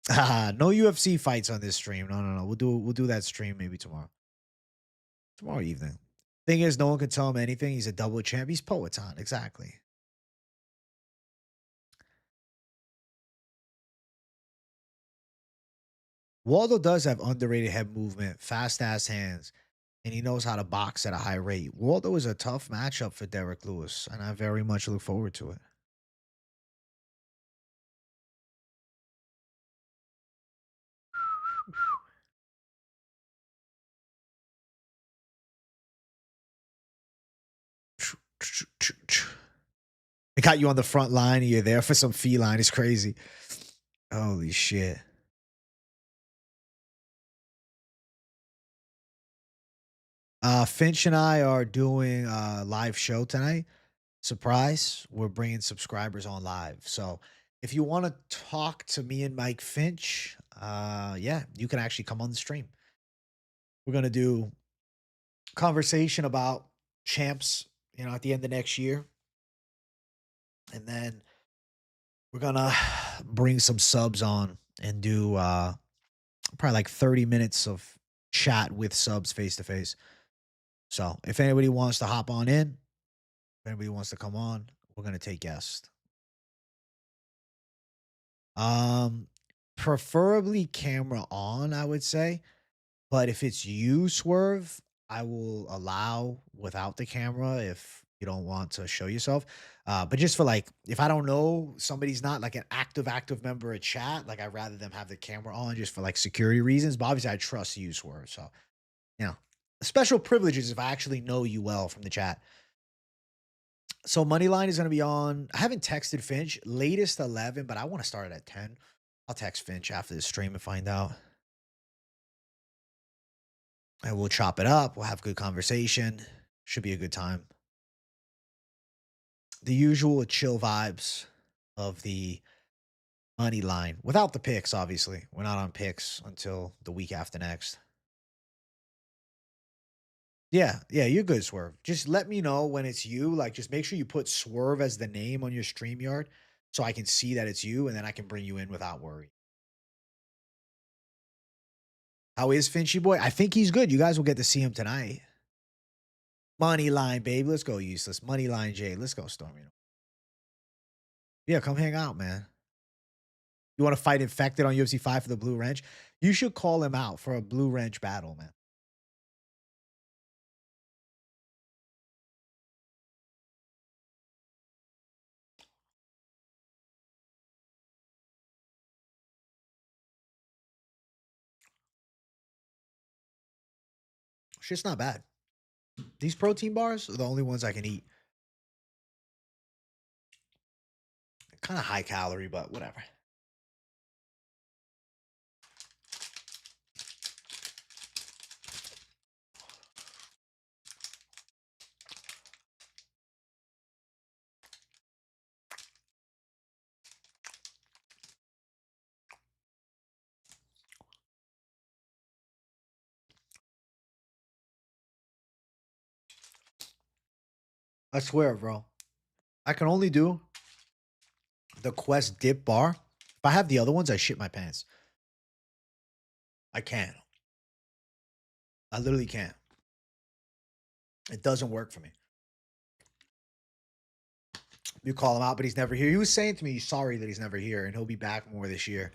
No UFC fights on this stream. No, no, no. We'll do that stream maybe tomorrow. Tomorrow evening. Thing is, no one can tell him anything. He's a double champ. He's Poetan. Exactly. Waldo does have underrated head movement, fast ass hands, and he knows how to box at a high rate. Waldo is a tough matchup for Derek Lewis, and I very much look forward to it. They got you on the front line and you're there for some feline. It's crazy. Holy shit. Finch and I are doing a live show tonight. Surprise. We're bringing subscribers on live. So if you want to talk to me and Mike Finch, yeah, you can actually come on the stream. We're going to do conversation about champs, at the end of next year. And then we're going to bring some subs on and do probably like 30 minutes of chat with subs face to face. So if anybody wants to hop on in, if anybody wants to come on, we're going to take guests. Um, Preferably camera on, I would say. But if it's you, Swerve, I will allow without the camera if you don't want to show yourself. But just for like, if I don't know somebody's not like an active member of chat, like I'd rather them have the camera on just for like security reasons. But obviously, I trust you, Swerve. So, you know, special privileges if I actually know you well from the chat. So Moneyline is going to be on. I haven't texted Finch. Latest 11, but I want to start it at 10. I'll text Finch after the stream and find out. And we'll chop it up. We'll have good conversation. Should be a good time. The usual chill vibes of the money line without the picks, obviously. We're not on picks until the week after next. Yeah, you're good, Swerve. Just let me know when it's you. Like, just make sure you put Swerve as the name on your StreamYard so I can see that it's you and then I can bring you in without worry. How is Finchy Boy? I think he's good. You guys will get to see him tonight. Money line, babe. Let's go, useless. Money line, Jay. Let's go, Stormy. Yeah, come hang out, man. You want to fight Infected on UFC 5 for the Blue Wrench? You should call him out for a Blue Wrench battle, man. Shit's not bad. These protein bars are the only ones I can eat. Kind of high calorie, but whatever. I swear, bro. I can only do the Quest dip bar. If I have the other ones, I shit my pants. I can't. I literally can't. It doesn't work for me. You call him out, but he's never here. He was saying to me he's sorry that he's never here, and he'll be back more this year.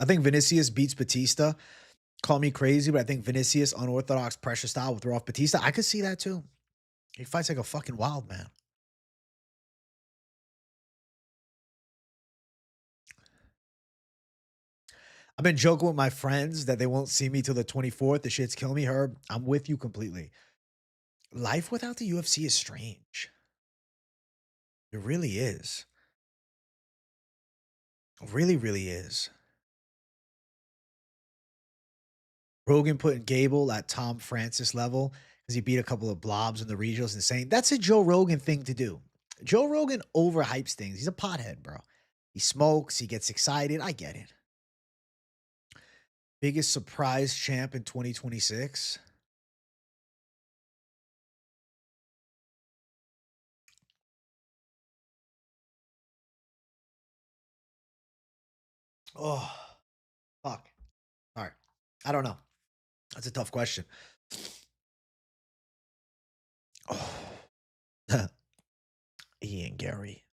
I think Vinicius beats Batista. Call me crazy, but I think Vinicius unorthodox pressure style will throw off Batista. I could see that too. He fights like a fucking wild man. I've been joking with my friends that they won't see me till the 24th. The shit's killing me, Herb. I'm with you completely. Life without the UFC is strange. It really is. It really, really is. Rogan putting Gable at Tom Francis level because he beat a couple of blobs in the regionals and saying that's a Joe Rogan thing to do. Joe Rogan overhypes things. He's a pothead, bro. He smokes, he gets excited. I get it. Biggest surprise champ in 2026. Oh, fuck. All right. I don't know. That's a tough question. Oh. Ian Gary.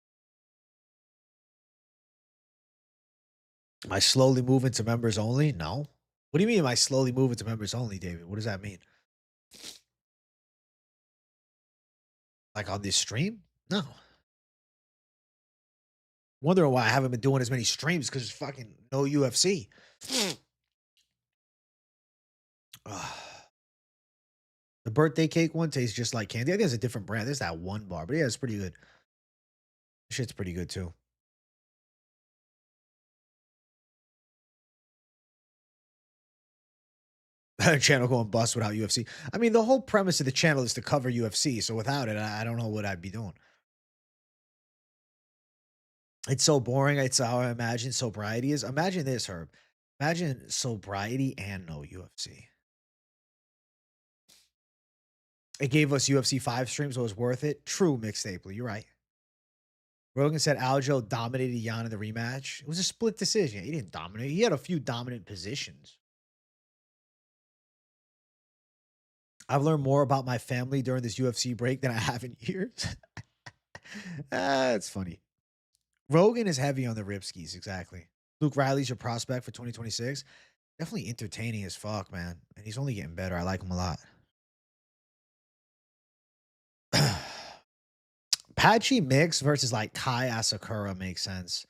Am I slowly moving to members only? No. What do you mean am I slowly moving to members only, David? What does that mean? Like on this stream? No. Wondering why I haven't been doing as many streams because there's fucking no UFC. The birthday cake one tastes just like candy. I think it's a different brand. There's that one bar, but yeah, it's pretty good. Shit's pretty good too. Channel going bust without UFC. I mean, the whole premise of the channel is to cover UFC. So without it, I don't know what I'd be doing. It's so boring. It's how I imagine sobriety is. Imagine this, Herb. Imagine sobriety and no UFC. It gave us UFC 5 streams, so it was worth it. True, mixtape. You're right. Rogan said Aljo dominated Jan in the rematch. It was a split decision. He didn't dominate. He had a few dominant positions. I've learned more about my family during this UFC break than I have in years. That's funny. Rogan is heavy on the ripskis, exactly. Luke Riley's your prospect for 2026. Definitely entertaining as fuck, man. And he's only getting better. I like him a lot. Patchy Mix versus like Kai Asakura makes sense.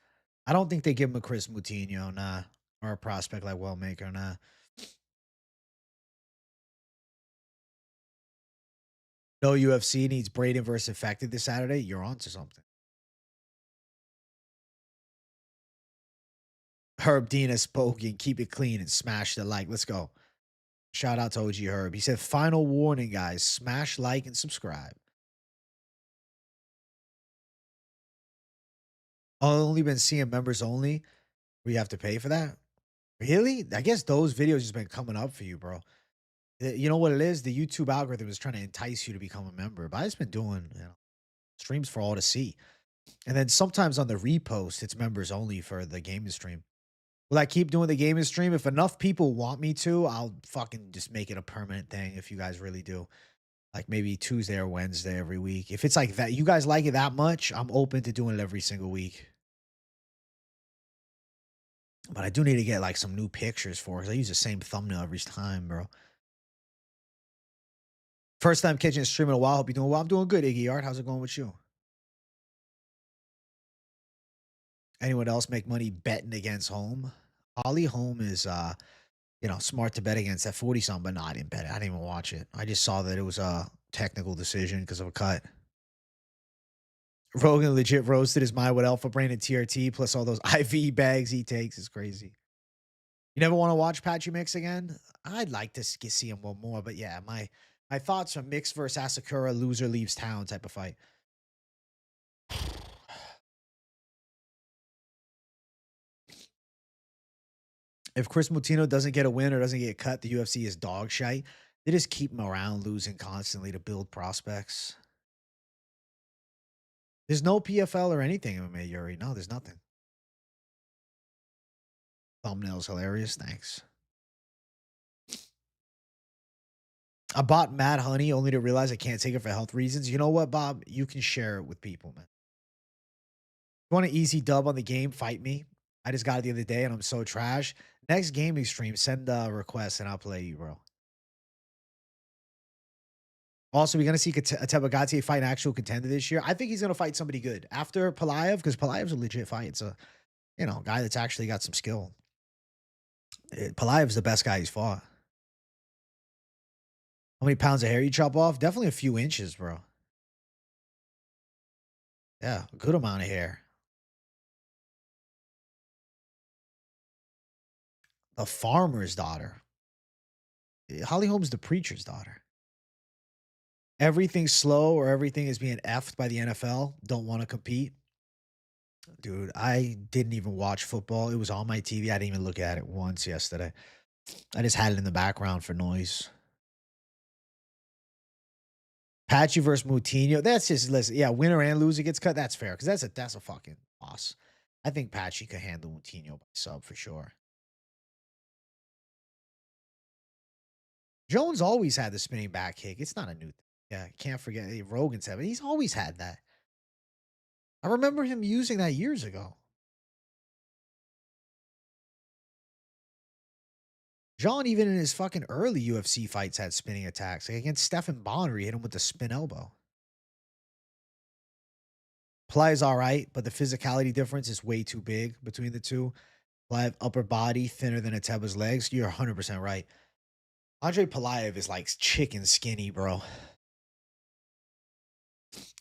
I don't think they give him a Chris Moutinho, nah. Or a prospect like Wellmaker, nah. No UFC needs Braden versus Affected this Saturday. You're on to something. Herb Dean has spoken. Keep it clean and smash the like. Let's go. Shout out to OG Herb. He said, final warning, guys. Smash like and subscribe. Only been seeing members only. We have to pay for that. Really? I guess those videos just been coming up for you, bro. You know what it is? The YouTube algorithm is trying to entice you to become a member. But I've just been doing streams for all to see. And then sometimes on the repost, it's members only for the gaming stream. Will I keep doing the gaming stream? If enough people want me to, I'll fucking just make it a permanent thing if you guys really do. Like maybe Tuesday or Wednesday every week. If it's like that, you guys like it that much, I'm open to doing it every single week. But I do need to get like some new pictures for it because I use the same thumbnail every time, bro. First time catching a stream in a while. Hope you're doing well. I'm doing good, Iggy Art. How's it going with you? Anyone else make money betting against home? Holly Home is smart to bet against at 40 something, but no, I didn't bet it. I didn't even watch it. I just saw that it was a technical decision because of a cut. Rogan legit roasted his mind with Alpha Brain and TRT plus all those IV bags he takes is crazy. You never want to watch Patchy Mix again? I'd like to see him one more, but yeah, my thoughts are Mix versus Asakura, loser leaves town type of fight. If Chris Moutinho doesn't get a win or doesn't get cut, the UFC is dog shite. They just keep him around losing constantly to build prospects. There's no PFL or anything, MMA Yuri. No, there's nothing. Thumbnail's hilarious. Thanks. I bought Mad Honey only to realize I can't take it for health reasons. You know what, Bob? You can share it with people, man. You want an easy dub on the game? Fight me. I just got it the other day and I'm so trash. Next gaming stream, send a request and I'll play you, bro. Also, we're gonna see Tebagate fight an actual contender this year. I think he's gonna fight somebody good after Palaev because Palaev's a legit fight. It's a guy that's actually got some skill. Palaev's the best guy he's fought. How many pounds of hair you chop off? Definitely a few inches, bro. Yeah, a good amount of hair. The farmer's daughter. Holly Holmes, the preacher's daughter. Everything's slow or everything is being effed by the NFL. Don't want to compete. Dude, I didn't even watch football. It was on my TV. I didn't even look at it once yesterday. I just had it in the background for noise. Patchy versus Moutinho. That's just listen. Yeah, winner and loser gets cut. That's fair because that's a fucking loss. I think Patchy could handle Moutinho by sub for sure. Jones always had the spinning back kick. It's not a new thing. Yeah, can't forget Rogan's had it. He's always had that. I remember him using that years ago. John, even in his fucking early UFC fights, had spinning attacks. Like against Stephan Bonner, he hit him with the spin elbow. Play is all right, but the physicality difference is way too big between the two. Palaev upper body thinner than Ateba's legs. You're 100% right. Andre Palaev is like chicken skinny, bro.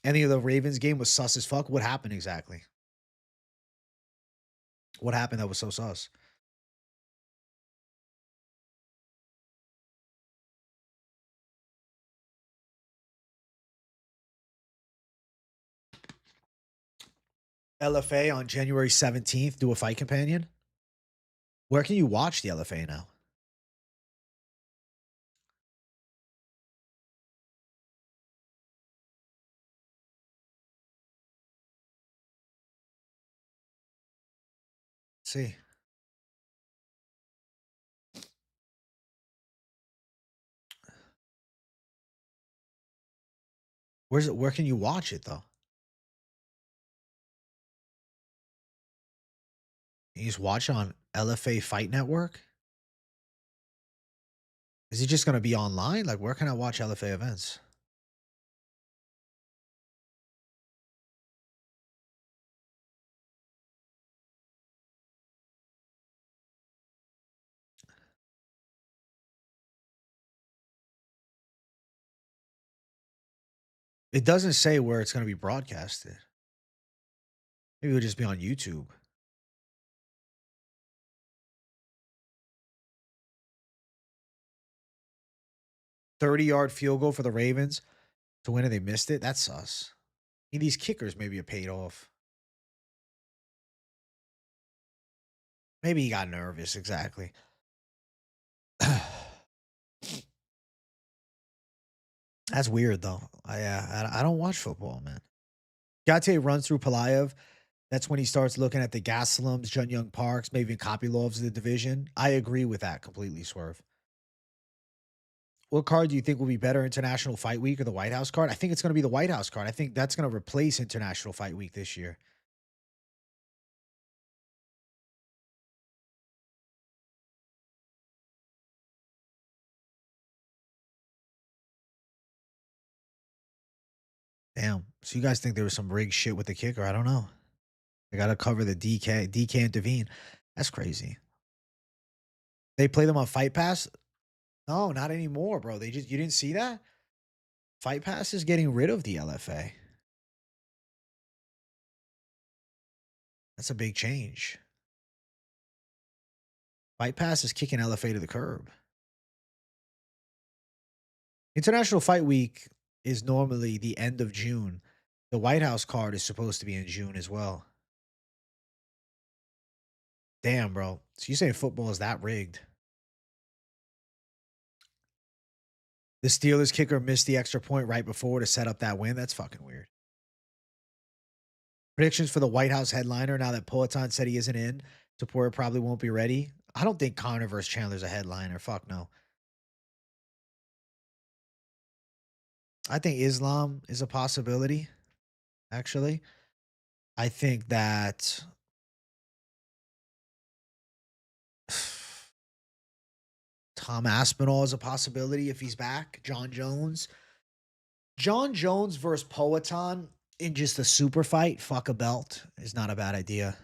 Any of the Ravens game was sus as fuck. What happened exactly? What happened that was so sus? LFA on January 17th, do a fight companion. Where can you watch the LFA now? Let's see. Where's it? Where can you watch it though? You just watch it on LFA Fight Network? Is it just gonna be online? Like, where can I watch LFA events? It doesn't say where it's gonna be broadcasted. Maybe it'll just be on YouTube. 30-yard field goal for the Ravens to win and they missed it. That's sus. I mean, these kickers maybe have paid off. Maybe he got nervous. Exactly. That's weird though. I don't watch football, man. Gate runs through Palaev. That's when he starts looking at the Gaslams, Jun Young Parks, maybe even Kopylovs of the division. I agree with that completely, Swerve. What card do you think will be better, International Fight Week or the White House card? I think it's going to be the White House card. I think that's going to replace International Fight Week this year. Damn. So you guys think there was some rigged shit with the kicker? I don't know. They got to cover the DK, DK intervene. That's crazy. They play them on Fight Pass? No, not anymore, bro. You didn't see that? Fight Pass is getting rid of the LFA. That's a big change. Fight Pass is kicking LFA to the curb. International Fight Week is normally the end of June. The White House card is supposed to be in June as well. Damn, bro. So you saying football is that rigged? The Steelers kicker missed the extra point right before to set up that win. That's fucking weird. Predictions for the White House headliner now that Poatan said he isn't in. Topuria probably won't be ready. I don't think Connor versus Chandler's a headliner. Fuck no. I think Islam is a possibility, actually. I think that Tom Aspinall is a possibility if he's back. John Jones. John Jones versus Poatan in just a super fight, fuck a belt, is not a bad idea.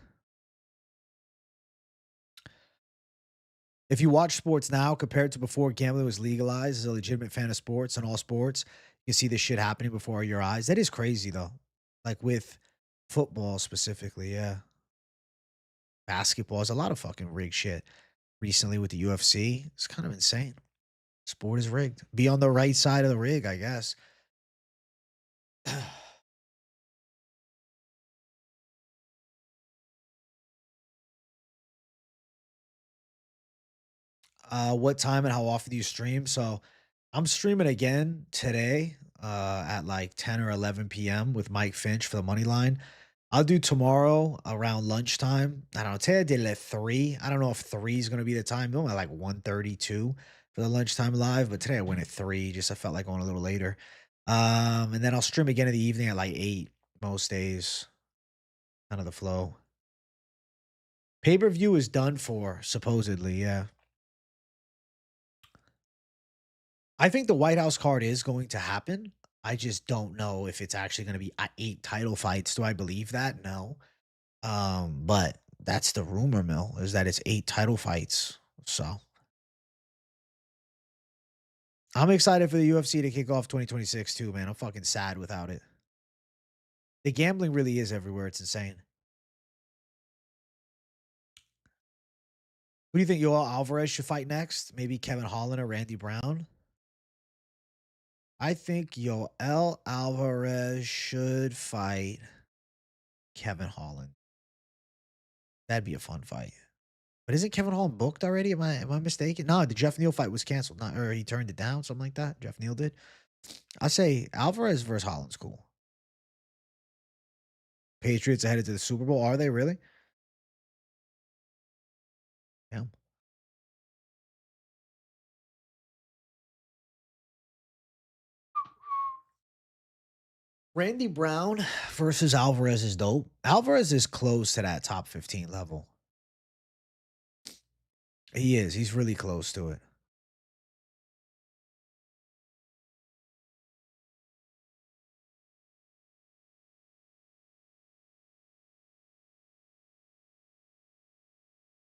If you watch sports now compared to before gambling was legalized as a legitimate fan of sports and all sports, you see this shit happening before your eyes. That is crazy though. Like with football specifically, yeah. Basketball is a lot of fucking rigged shit. Recently with the UFC, it's kind of insane. Sport is rigged. Be on the right side of the rig, I guess. What time and how often do you stream? So I'm streaming again today at like 10 or 11 p.m. with Mike Finch for the money line. I'll do tomorrow around lunchtime. I don't know. Today I did it at 3. I don't know if 3 is going to be the time. Normally like 1:32 for the lunchtime live, but today I went at 3. Just I felt like going a little later. And then I'll stream again in the evening at like 8 most days. Kind of the flow. Pay-per-view is done for, supposedly, yeah. I think the White House card is going to happen. I just don't know if it's actually going to be 8 title fights. Do I believe that? No. But that's the rumor mill is that it's 8 title fights. So I'm excited for the UFC to kick off 2026 too, man. I'm fucking sad without it. The gambling really is everywhere. It's insane. Who do you think Yoel Alvarez should fight next? Maybe Kevin Holland or Randy Brown? I think Yoel Alvarez should fight Kevin Holland. That'd be a fun fight. But isn't Kevin Holland booked already? Am I mistaken? No, the Jeff Neal fight was canceled. Not or he turned it down, something like that. Jeff Neal did. I say Alvarez versus Holland's cool. Patriots are headed to the Super Bowl. Are they really? Yeah. Randy Brown versus Alvarez is dope. Alvarez is close to that top 15 level. He is. He's really close to it.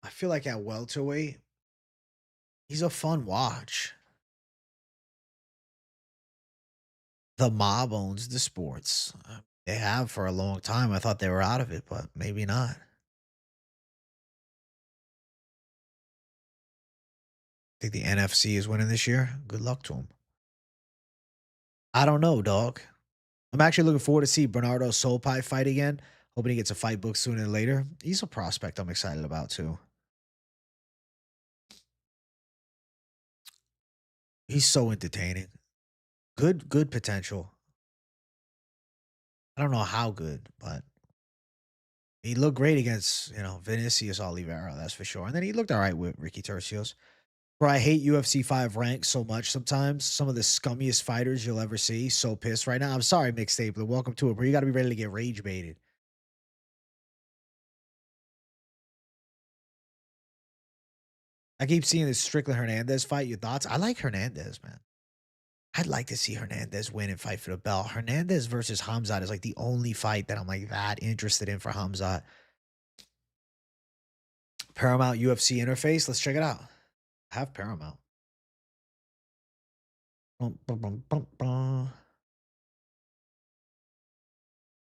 I feel like at welterweight, he's a fun watch. The mob owns the sports. They have for a long time. I thought they were out of it, but maybe not. Think the NFC is winning this year. Good luck to them. I don't know, dog. I'm actually looking forward to see Bernardo Solpai fight again. Hoping he gets a fight book sooner than later. He's a prospect I'm excited about too. He's so entertaining. Good potential. I don't know how good, but he looked great against, Vinicius Oliveira, that's for sure. And then he looked all right with Ricky Tercios. Bro, I hate UFC 5 ranks so much sometimes. Some of the scummiest fighters you'll ever see. So pissed right now. I'm sorry, Mick Stapler. Welcome to it, bro. You got to be ready to get rage baited. I keep seeing this Strickland Hernandez fight. Your thoughts? I like Hernandez, man. I'd like to see Hernandez win and fight for the belt. Hernandez versus Hamzat is like the only fight that I'm like that interested in for Hamzat. Paramount UFC interface. Let's check it out. Have Paramount. Bum, bum, bum, bum, bum.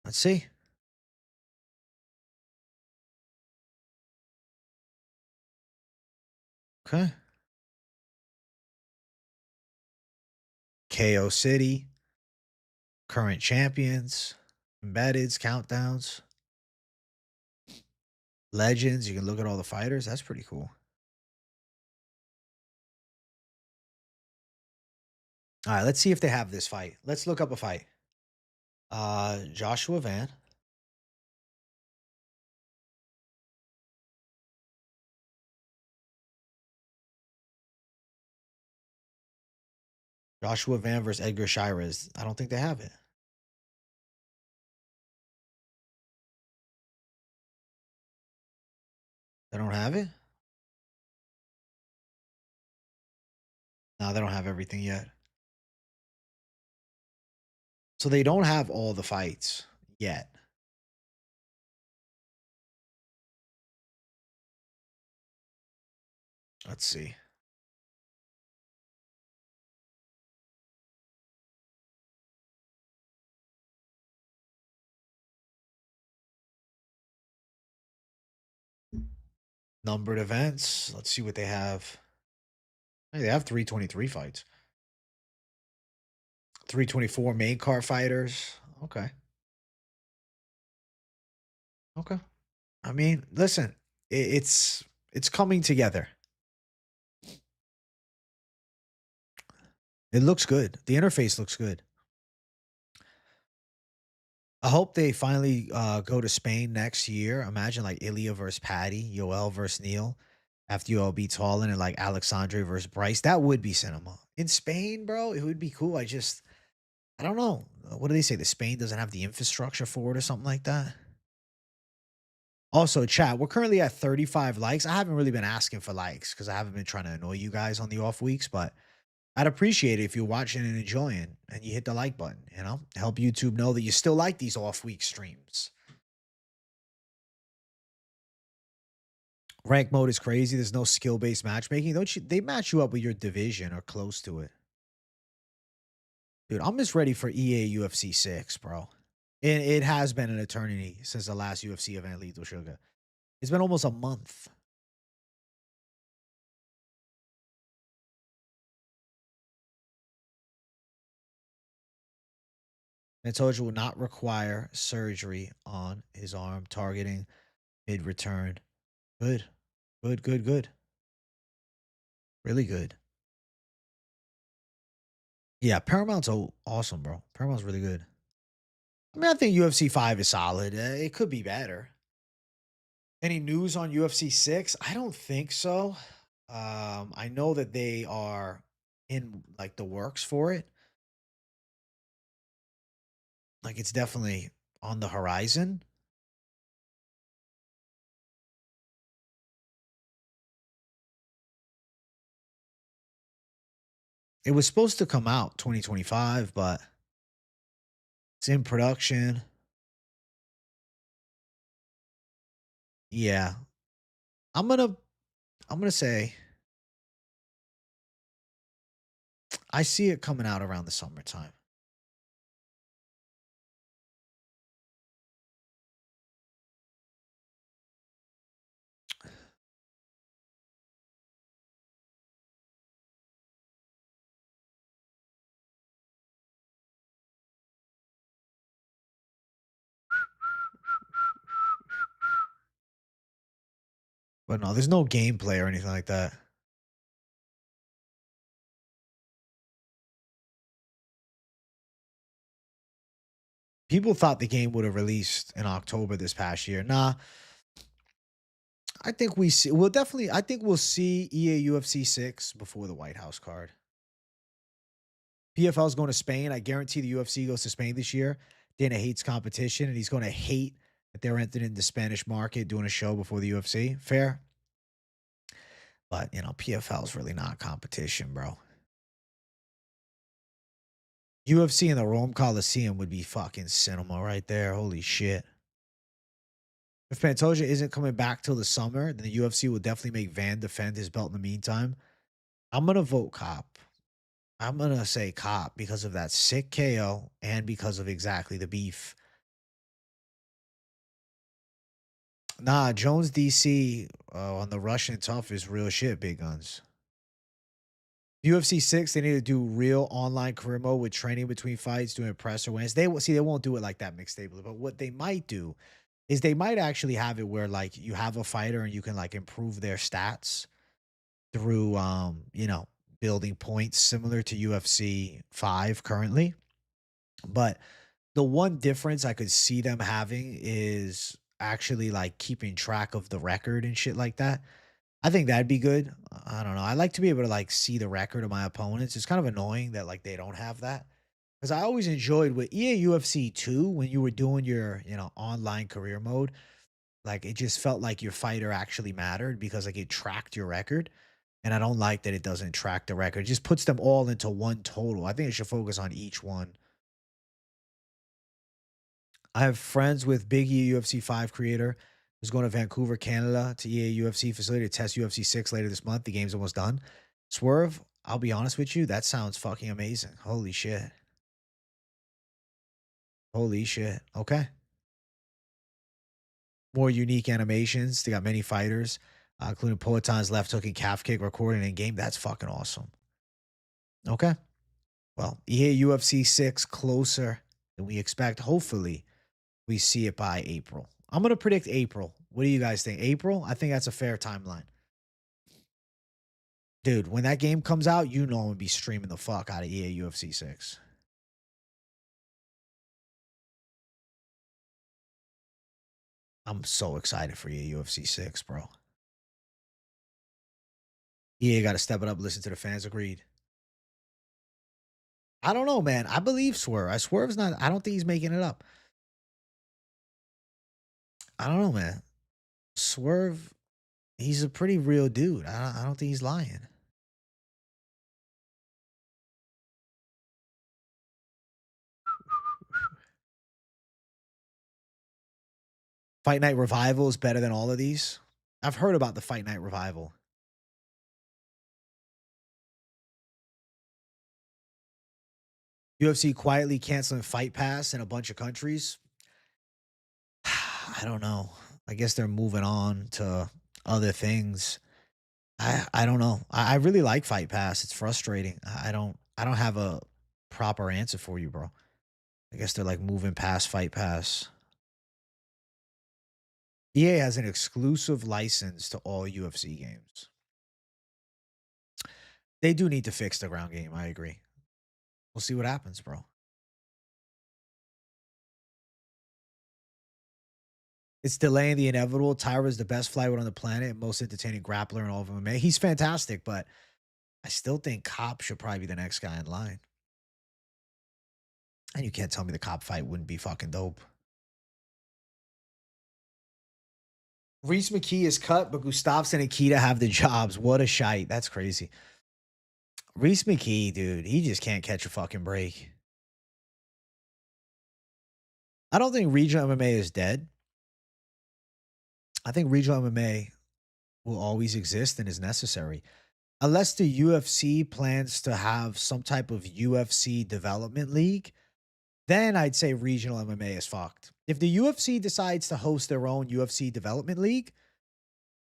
Let's see. Okay. KO City. Current champions. Embeddeds, countdowns. Legends. You can look at all the fighters. That's pretty cool. All right, let's see if they have this fight. Let's look up a fight. Joshua Van. Joshua Van versus Edgar Shirez. I don't think they have it. They don't have it? No, they don't have everything yet. So they don't have all the fights yet. Let's see. Numbered events. Let's see what they have. Hey, they have 323 fights. 324 main card fighters. Okay. Okay. I mean, listen, it's coming together. It looks good. The interface looks good. I hope they finally go to Spain next year. Imagine like Ilia versus Patty, Yoel versus Neil, after Yoel beats Holland, and like Alexandre versus Bryce. That would be cinema. In Spain, bro, it would be cool. I don't know. What do they say? The Spain doesn't have the infrastructure for it or something like that. Also, chat, we're currently at 35 likes. I haven't really been asking for likes because I haven't been trying to annoy you guys on the off weeks, but I'd appreciate it if you're watching and enjoying and you hit the like button, help YouTube know that you still like these off week streams. Rank mode is crazy. There's no skill based matchmaking. Don't you? They match you up with your division or close to it. Dude, I'm just ready for EA UFC 6, bro. It has been an eternity since the last UFC event, Lethal Sugar. It's been almost a month. And told you will not require surgery on his arm, targeting mid return. Good. Good, good, good. Really good. Yeah, Paramount's awesome, bro. Paramount's really good. I mean, I think UFC 5 is solid. It could be better. Any news on UFC 6? I don't think so. I know that they are in like the works for it. Like it's definitely on the horizon. It was supposed to come out 2025, but it's in production. Yeah. I'm gonna I'm gonna say I see it coming out around the summertime. But no, there's no gameplay or anything like that. People thought the game would have released in October this past year. Nah, I think we see. We'll definitely. I think we'll see EA UFC 6 before the White House card. PFL is going to Spain. I guarantee the UFC goes to Spain this year. Dana hates competition, and he's going to hate that they're entering in the Spanish market doing a show before the UFC. Fair, but PFL is really not competition, bro. UFC in the Rome Coliseum would be fucking cinema right there. Holy shit. If Pantoja isn't coming back till the summer, then the UFC will definitely make Van defend his belt in the meantime. I'm going to vote Cop. I'm going to say Cop because of that sick KO and because of exactly the beef. Nah, Jones DC on the Russian tough is real shit, big guns. UFC 6, they need to do real online career mode with training between fights, doing presser wins. They will see they won't do it like that, mixed stable. But what they might do is they might actually have it where like you have a fighter and you can like improve their stats through building points similar to UFC 5 currently. But the one difference I could see them having is actually like keeping track of the record and shit like that. I think that'd be good. I don't know. I like to be able to like see the record of my opponents. It's kind of annoying that like they don't have that. Because I always enjoyed with EA UFC 2 when you were doing your, online career mode, like it just felt like your fighter actually mattered because like it tracked your record. And I don't like that it doesn't track the record. It just puts them all into one total. I think it should focus on each one. I have friends with Big E UFC 5 creator who's going to Vancouver, Canada to EA UFC facility to test UFC 6 later this month. The game's almost done. Swerve, I'll be honest with you, that sounds fucking amazing. Holy shit. Holy shit. Okay. More unique animations. They got many fighters, including Poetan's left hook and calf kick recording in game. That's fucking awesome. Okay. Well, EA UFC 6 closer than we expect. Hopefully, we see it by April. I'm going to predict April. What do you guys think? April? I think that's a fair timeline. Dude, when that game comes out, you know I'm going to be streaming the fuck out of EA UFC 6. I'm so excited for EA UFC 6, bro. EA got to step it up, listen to the fans. Agreed. I don't know, man. I believe Swerve. I Swerve's not, I don't think he's making it up. I don't know, man. Swerve, he's a pretty real dude. I don't think he's lying. Fight Night Revival is better than all of these. I've heard about the Fight Night Revival. UFC quietly canceling Fight Pass in a bunch of countries. I don't know. I guess they're moving on to other things. I don't know. I really like Fight Pass. It's frustrating. I don't have a proper answer for you, bro. I guess they're like moving past Fight Pass. EA has an exclusive license to all UFC games. They do need to fix the ground game. I agree. We'll see what happens, bro. It's delaying the inevitable. Tyra's the best flyweight on the planet, most entertaining grappler in all of MMA. He's fantastic, but I still think Cop should probably be the next guy in line. And you can't tell me the Cop fight wouldn't be fucking dope. Reese McKee is cut, but Gustafsson and Kita have the jobs. What a shite. That's crazy. Reese McKee, dude, he just can't catch a fucking break. I don't think regional MMA is dead. I think regional MMA will always exist and is necessary. Unless the UFC plans to have some type of UFC development league, then I'd say regional MMA is fucked. If the UFC decides to host their own UFC development league,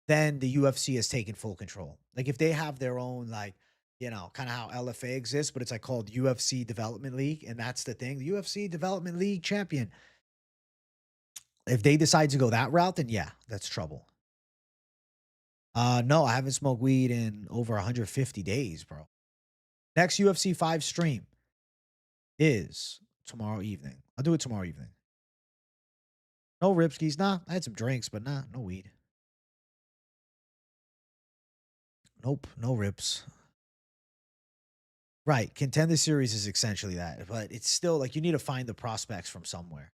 then the UFC has taken full control. Like if they have their own, like, kind of how LFA exists, but it's like called UFC Development League, and that's the thing. The UFC Development League champion. If they decide to go that route, then yeah, that's trouble. No, I haven't smoked weed in over 150 days, bro. Next UFC 5 stream is tomorrow evening. I'll do it tomorrow evening. No ripskis. Nah, I had some drinks, but nah, no weed. Nope, no rips. Right. Contender series is essentially that, but it's still like you need to find the prospects from somewhere.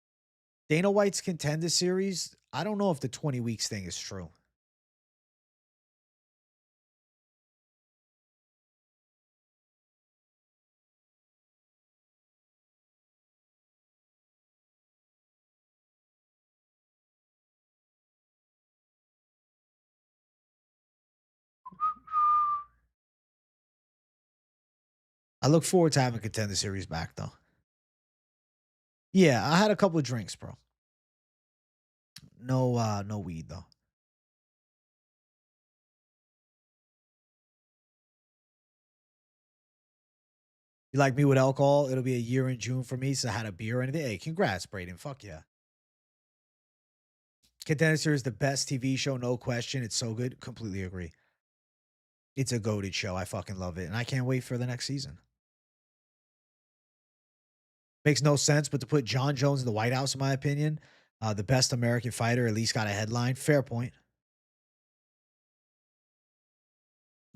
Dana White's contender series, I don't know if the 20 weeks thing is true. I look forward to having contender series back though. Yeah, I had a couple of drinks, bro. No weed though. You like me with alcohol? It'll be a year in June for me. So I had a beer and anything. Hey, congrats, Braden. Fuck yeah. Contender series, the best TV show, no question. It's so good. Completely agree. It's a goated show. I fucking love it. And I can't wait for the next season. Makes no sense, but to put John Jones in the White House, in my opinion, the best American fighter at least got a headline. Fair point.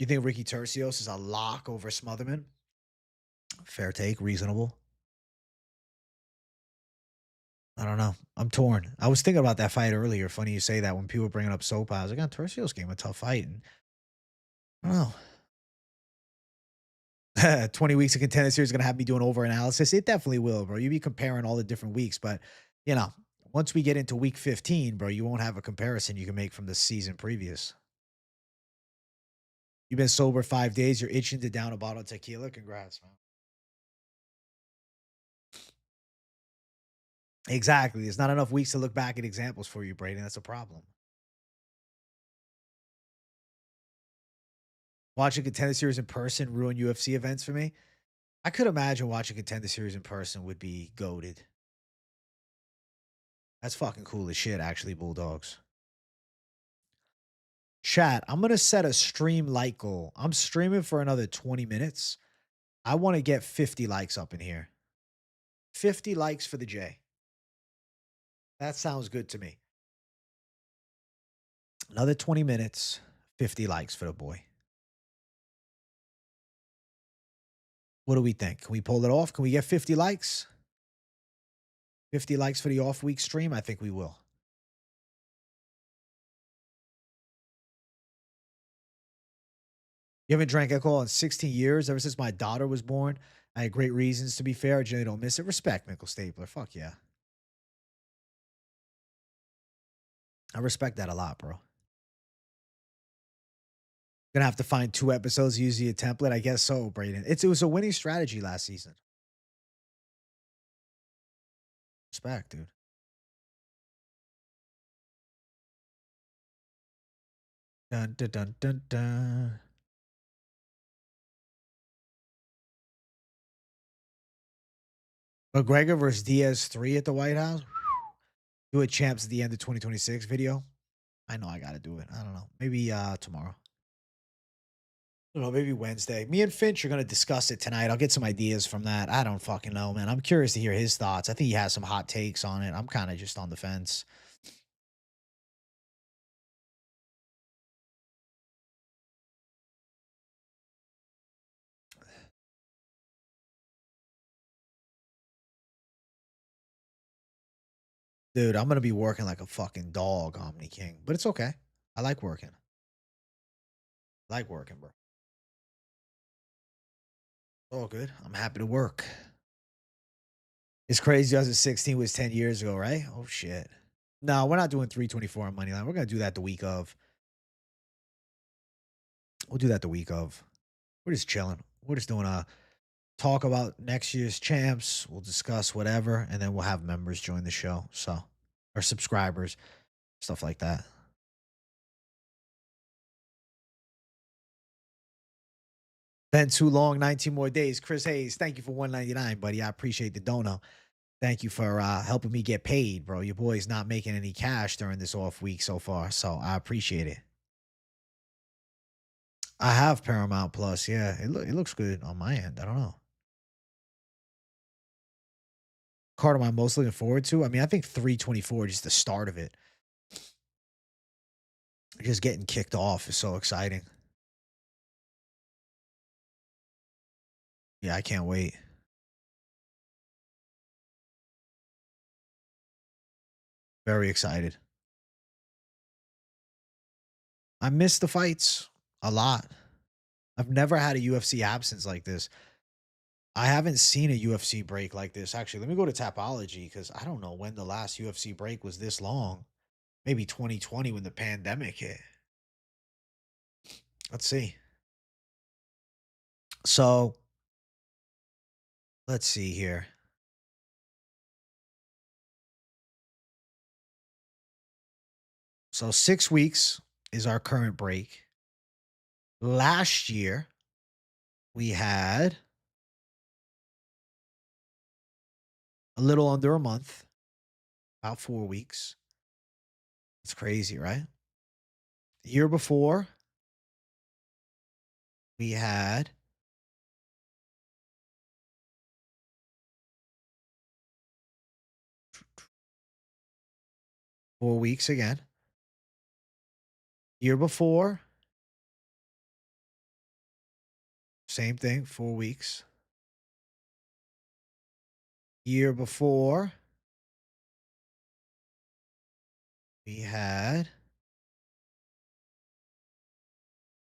You think Ricky Tercios is a lock over Smotherman? Fair take, reasonable. I don't know. I'm torn. I was thinking about that fight earlier. Funny you say that when people were bringing up Sopa. I was like, oh, Tercios gave him a tough fight. And I don't know. 20 weeks of contender series is going to have me doing over analysis. It definitely will, bro. You be comparing all the different weeks, but you know, once we get into week 15, bro, you won't have a comparison you can make from the season previous. You've been sober 5 days. You're itching to down a bottle of tequila. Congrats, man. Exactly. There's not enough weeks to look back at examples for you, Brady. That's a problem. Watching contender series in person ruin UFC events for me. I could imagine watching contender series in person would be goaded. That's fucking cool as shit, actually, Bulldogs. Chat, I'm going to set a stream like goal. I'm streaming for another 20 minutes. I want to get 50 likes up in here. 50 likes for the J. That sounds good to me. Another 20 minutes, 50 likes for the boy. What do we think? Can we pull it off? Can we get 50 likes? 50 likes for the off week stream? I think we will. You haven't drank alcohol in 16 years, ever since my daughter was born. I had great reasons to be fair. I generally don't miss it. Respect, Michael Stapler. Fuck yeah. I respect that a lot, bro. Gonna have to find 2 episodes using a template. I guess so, Braden. It was a winning strategy last season. Respect, dude. Dun dun dun dun dun. McGregor versus Diaz 3 at the White House. Do it champs at the end of 2026 video. I know I gotta do it. I don't know. Maybe tomorrow. I don't know, maybe Wednesday. Me and Finch are gonna discuss it tonight. I'll get some ideas from that. I don't fucking know, man. I'm curious to hear his thoughts. I think he has some hot takes on it. I'm kind of just on the fence. Dude, I'm gonna be working like a fucking dog, Omni King. But it's okay. I like working. I like working, bro. All good. I'm happy to work. It's crazy. 2016 was 10 years ago, right? Oh shit. No, we're not doing 324 on Moneyline. We're gonna do that the week of. We'll do that the week of. We're just chilling. We're just doing a talk about next year's champs. We'll discuss whatever, and then we'll have members join the show. So, or subscribers, stuff like that. Been too long, 19 more days. Chris Hayes, thank you for 199, buddy. I appreciate the dono. Thank you for helping me get paid, bro. Your boy's not making any cash during this off week so far, so I appreciate it. I have Paramount Plus. Yeah, it looks good on my end. I don't know. Card am I most looking forward to? I mean, I think 324, just the start of it. Just getting kicked off is so exciting. Yeah, I can't wait. Very excited. I miss the fights a lot. I've never had a UFC absence like this. I haven't seen a UFC break like this. Actually, let me go to Tapology because I don't know when the last UFC break was this long. Maybe 2020 when the pandemic hit. Let's see. So let's see here. So 6 weeks is our current break. Last year, we had a little under a month, about 4 weeks. It's crazy, right? The year before, we had 4 weeks again. Year before, Same thing, 4 weeks. Year before, we had,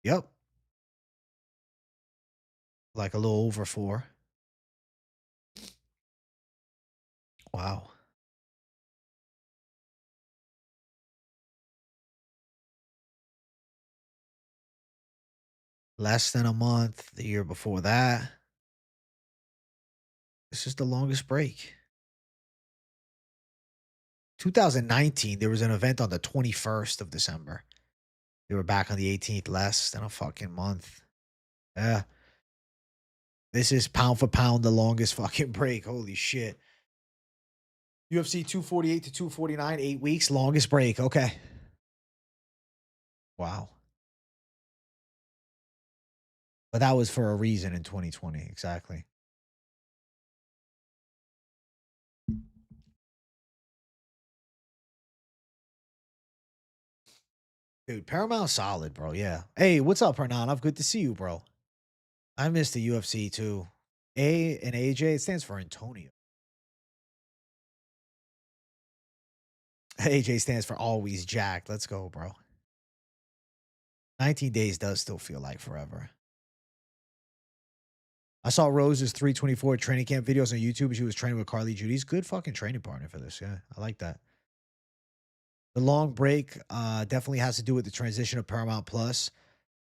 yep, like a little over 4. Wow. Less than a month the year before that. This is the longest break. 2019, there was an event on the 21st of December. They were back on the 18th, less than a fucking month. Yeah. This is pound for pound the longest fucking break. Holy shit. UFC 248 to 249, 8 weeks, longest break. Okay. Wow. But that was for a reason in 2020. Exactly. Dude, Paramount solid, bro. Yeah. Hey, what's up, Hernan? Good to see you, bro. I missed the UFC too. A and AJ, it stands for Antonio. AJ stands for always jacked. Let's go, bro. 19 days does still feel like forever. I saw Rose's 324 training camp videos on YouTube. She was training with Carly Judy's good fucking training partner for this. Yeah, I like that. The long break definitely has to do with the transition of Paramount Plus.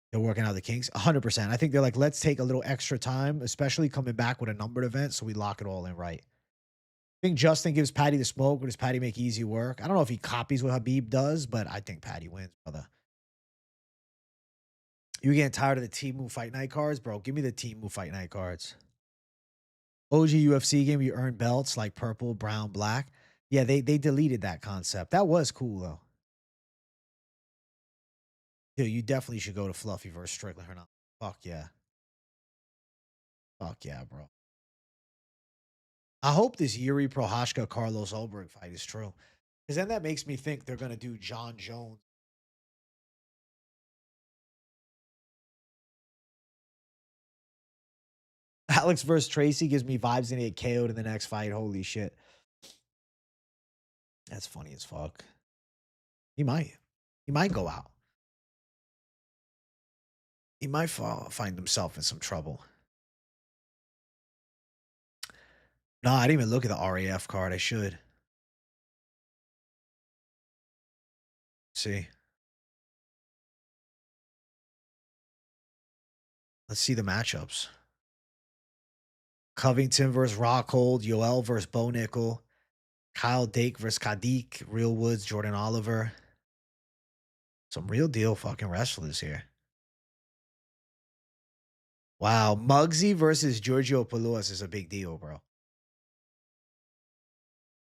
They're working out the kinks 100%. I think they're like, let's take a little extra time, especially coming back with a numbered event, so we lock it all in right. I think Justin gives Patty the smoke, but does Patty make easy work? I don't know if he copies what Habib does, but I think Patty wins, brother. You getting tired of the Team Fight Night cards, bro? Give me the Team Fight Night cards. OG UFC game, you earn belts like purple, brown, black. Yeah, they deleted that concept. That was cool though. Dude, you definitely should go to Fluffy versus Strickland or not. Fuck yeah. Fuck yeah, bro. I hope this Yuri Prohashka Carlos Ulberg fight is true. Because then that makes me think they're gonna do John Jones. Alex versus Tracy gives me vibes and get KO'd in the next fight. Holy shit. That's funny as fuck. He might. He might go out. He might find himself in some trouble. No, I didn't even look at the RAF card. I should. See. Let's see the matchups. Covington versus Rockhold. Yoel versus Bo Nickel. Kyle Dake versus Kadik. Real Woods, Jordan Oliver. Some real deal fucking wrestlers here. Wow. Muggsy versus Giorgio Paluas is a big deal, bro.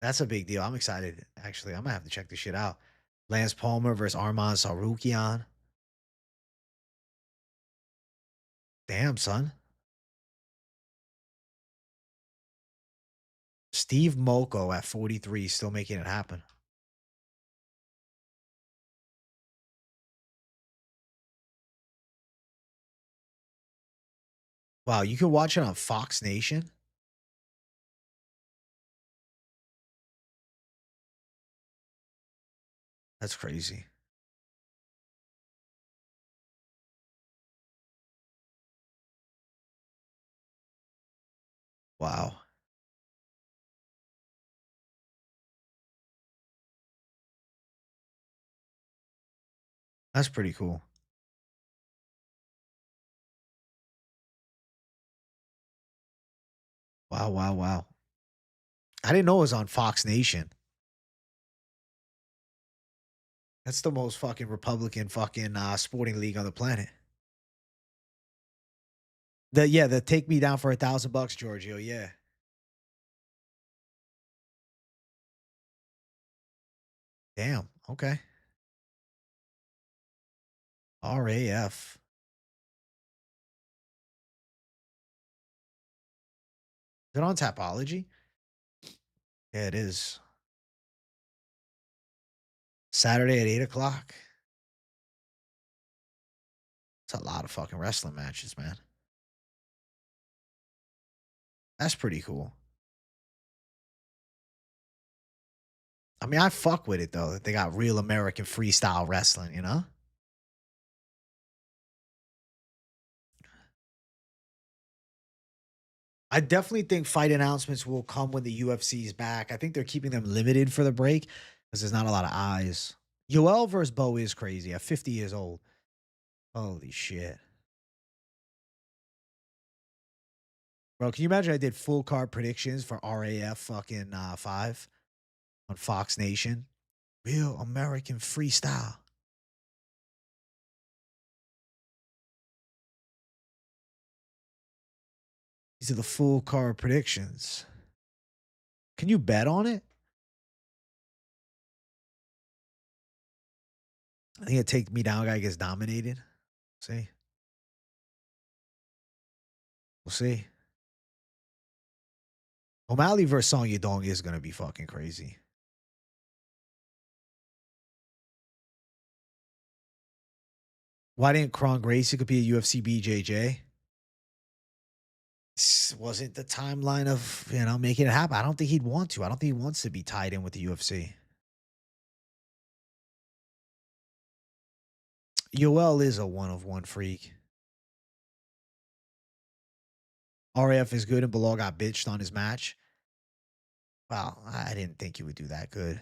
That's a big deal. I'm excited. Actually, I'm gonna have to check this shit out. Lance Palmer versus Arman Sarukian. Damn, son. Steve Moko at 43 still making it happen. Wow, you can watch it on Fox Nation. That's crazy. Wow. That's pretty cool. Wow, wow, wow. I didn't know it was on Fox Nation. That's the most fucking Republican fucking sporting league on the planet. The take me down for $1,000, Giorgio. Yeah. Damn. Okay. RAF. Is it on Tapology? Yeah, it is. Saturday at 8 o'clock. It's a lot of fucking wrestling matches, man. That's pretty cool. I mean, I fuck with it though. They got real American freestyle wrestling, you know? I definitely think fight announcements will come when the UFC is back. I think they're keeping them limited for the break because there's not a lot of eyes. Yoel versus Bo is crazy at 50 years old. Holy shit. Bro, can you imagine I did full card predictions for RAF fucking 5 on Fox Nation? Real American freestyle. These are the full card predictions. Can you bet on it? I think it take me down. Guy gets dominated. See, we'll see. O'Malley versus Song Yadong is gonna be fucking crazy. Why didn't Kron Gracie could be a UFC BJJ? Wasn't the timeline of making it happen. I don't think he'd want to. I don't think he wants to be tied in with the UFC. Yoel is a one of one freak. RAF is good and Bilal got bitched on his match. Wow, I didn't think he would do that good.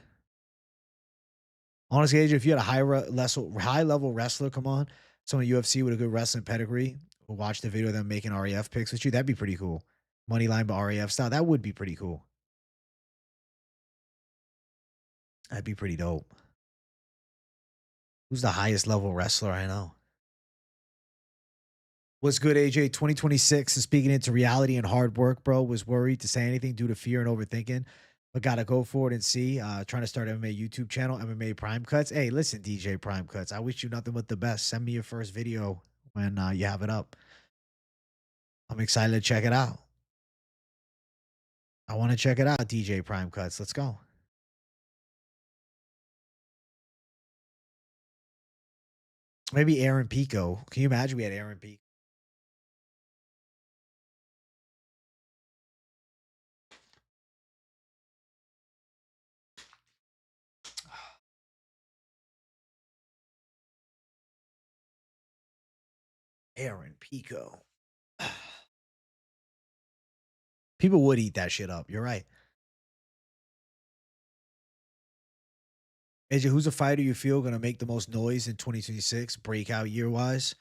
Honestly, AJ, if you had a high level wrestler come on, someone UFC with a good wrestling pedigree, who watch the video of them making RAF picks with you, that'd be pretty cool. Money line by RAF style, that would be pretty cool. That'd be pretty dope. Who's the highest level wrestler I know? What's good, AJ? 2026 is speaking into reality and hard work, bro. Was worried to say anything due to fear and overthinking, but gotta go for it and see. Trying to start MMA YouTube channel, MMA Prime Cuts. Hey, listen, DJ Prime Cuts. I wish you nothing but the best. Send me your first video when you have it up. I'm excited to check it out. I want to check it out, DJ Prime Cuts. Let's go. Maybe Aaron Pico. Can you imagine we had Aaron Pico? Aaron Pico. People would eat that shit up. You're right. AJ, who's a fighter you feel going to make the most noise in 2026, breakout year wise?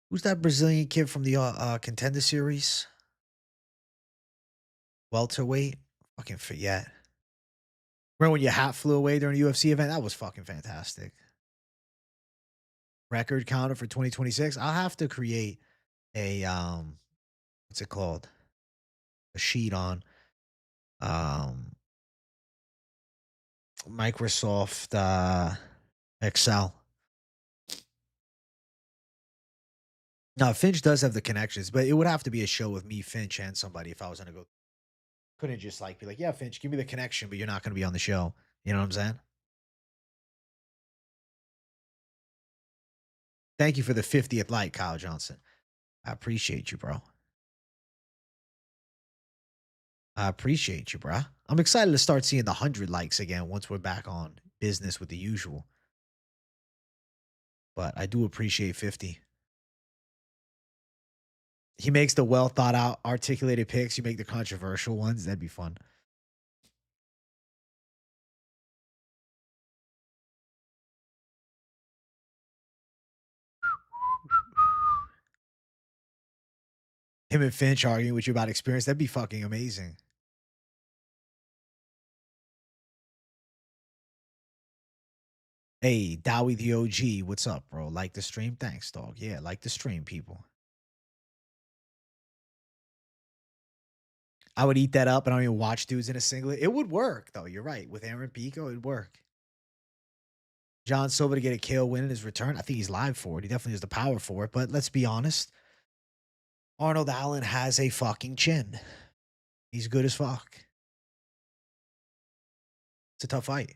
Who's that Brazilian kid from the contender series? Welterweight? Fucking forget. Remember when your hat flew away during a UFC event? That was fucking fantastic. Record counter for 2026. I'll have to create a what's it called? A sheet on um Microsoft Excel. Now Finch does have the connections, but it would have to be a show with me, Finch, and somebody if I was gonna go. Couldn't just like be like, yeah, Finch, give me the connection, but you're not gonna be on the show. You know what I'm saying? Thank you for the 50th like, Kyle Johnson. I appreciate you, bro. I appreciate you, bro. I'm excited to start seeing the 100 likes again once we're back on business with the usual. But I do appreciate 50. He makes the well thought out, articulated picks. You make the controversial ones. That'd be fun. Him and Finch arguing with you about experience. That'd be fucking amazing. Hey, Dowie the OG, what's up, bro? Like the stream? Thanks, dog. Yeah, like the stream, people. I would eat that up and I don't even watch dudes in a singlet. It would work, though. You're right. With Aaron Pico, it'd work. John Silva to get a KO win in his return. I think he's live for it. He definitely has the power for it. But let's be honest. Arnold Allen has a fucking chin. He's good as fuck. It's a tough fight.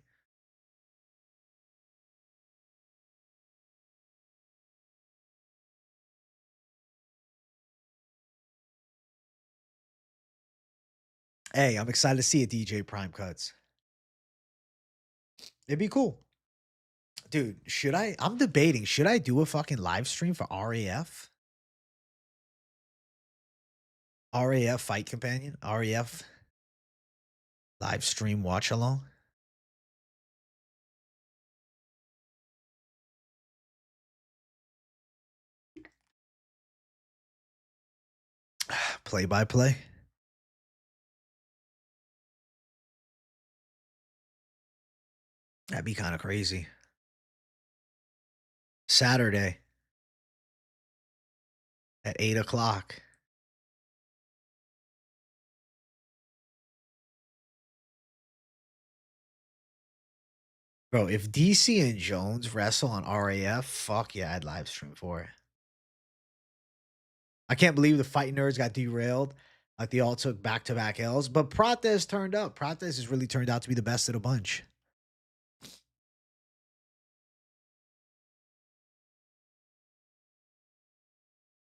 Hey, I'm excited to see a DJ Prime cuts. It'd be cool. Dude, should I? I'm debating. Should I do a fucking live stream for RAF? RAF Fight Companion? RAF live stream watch along? Play by play? That'd be kind of crazy. Saturday at 8 o'clock. Bro, if DC and Jones wrestle on RAF, fuck yeah, I'd live stream for it. I can't believe the fight nerds got derailed. Like they all took back-to-back L's. But Prates turned up. Prates has really turned out to be the best of the bunch.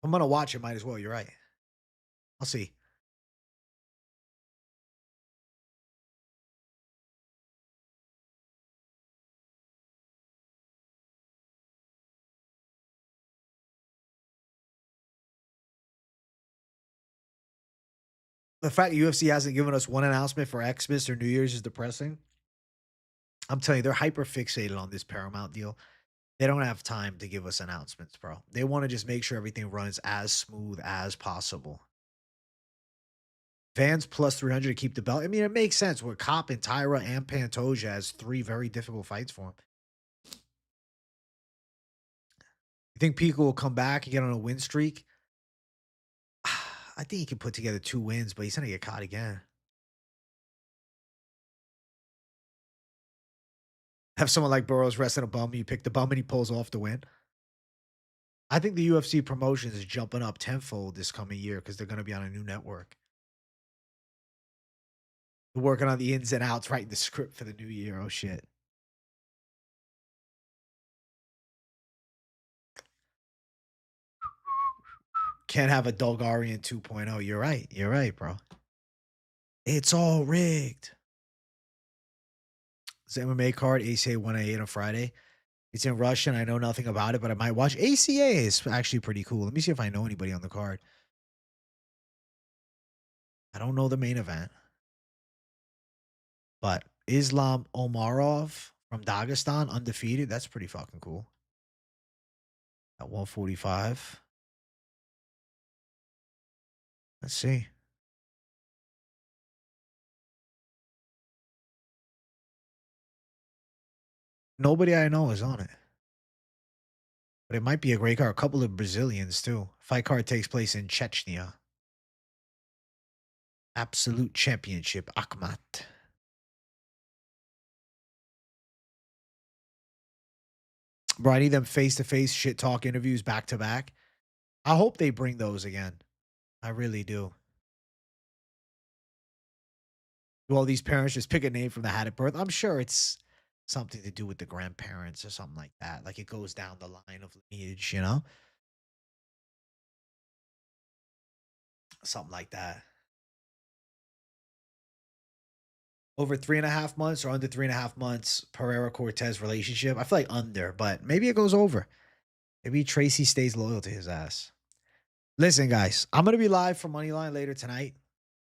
I'm gonna watch it, might as well. You're right. I'll see. The fact UFC hasn't given us one announcement for Xmas or New Year's is depressing. I'm telling you, they're hyper fixated on this Paramount deal. They don't have time to give us announcements, bro. They want to just make sure everything runs as smooth as possible. Vans plus 300 to keep the belt. I mean, it makes sense with Cop and Tyra and Pantoja as three very difficult fights for him. You think Pico will come back and get on a win streak? I think he can put together 2 wins, but he's going to get caught again. Have someone like Burroughs wrestling a bum, you pick the bum and he pulls off the win. I think the UFC promotion is jumping up tenfold this coming year because they're going to be on a new network. They're working on the ins and outs, writing the script for the new year. Oh, shit. Can't have a Dolgarian 2.0. You're right. You're right, bro. It's all rigged. It's the MMA card, ACA 1A on Friday. It's in Russian. I know nothing about it, but I might watch. ACA is actually pretty cool. Let me see if I know anybody on the card. I don't know the main event. But Islam Omarov from Dagestan, undefeated. That's pretty fucking cool. At 145. Let's see. Nobody I know is on it. But it might be a great card. A couple of Brazilians, too. Fight card takes place in Chechnya. Absolute Championship, Akhmat. Bro, I need them face-to-face shit talk interviews back-to-back. I hope they bring those again. I really do. Do all these parents just pick a name from the hat at birth? I'm sure it's something to do with the grandparents or something like that. Like it goes down the line of lineage, you know? Something like that. Over 3.5 months or under 3.5 months, Pereira Cortez relationship. I feel like under, but maybe it goes over. Maybe Tracy stays loyal to his ass. Listen, guys, I'm going to be live for Moneyline later tonight.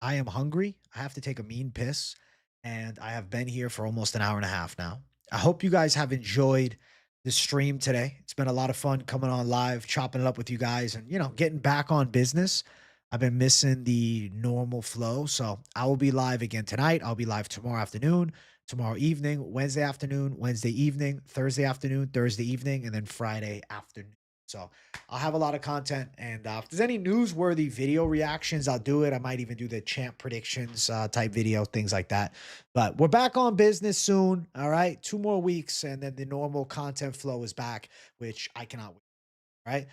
I am hungry. I have to take a mean piss. And I have been here for almost an hour and a half now. I hope you guys have enjoyed the stream today. It's been a lot of fun coming on live, chopping it up with you guys, and, getting back on business. I've been missing the normal flow. So I will be live again tonight. I'll be live tomorrow afternoon, tomorrow evening, Wednesday afternoon, Wednesday evening, Thursday afternoon, Thursday evening, and then Friday afternoon. So I'll have a lot of content. And if there's any newsworthy video reactions, I'll do it. I might even do the champ predictions type video, things like that. But we're back on business soon. All right. 2 more weeks. And then the normal content flow is back, which I cannot wait. All right.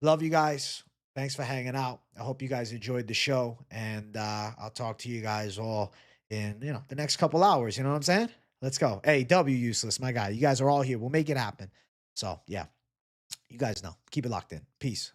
Love you guys. Thanks for hanging out. I hope you guys enjoyed the show, and I'll talk to you guys all in the next couple hours. You know what I'm saying? Let's go. Hey, W useless, my guy. You guys are all here. We'll make it happen. So yeah, you guys know. Keep it locked in. Peace.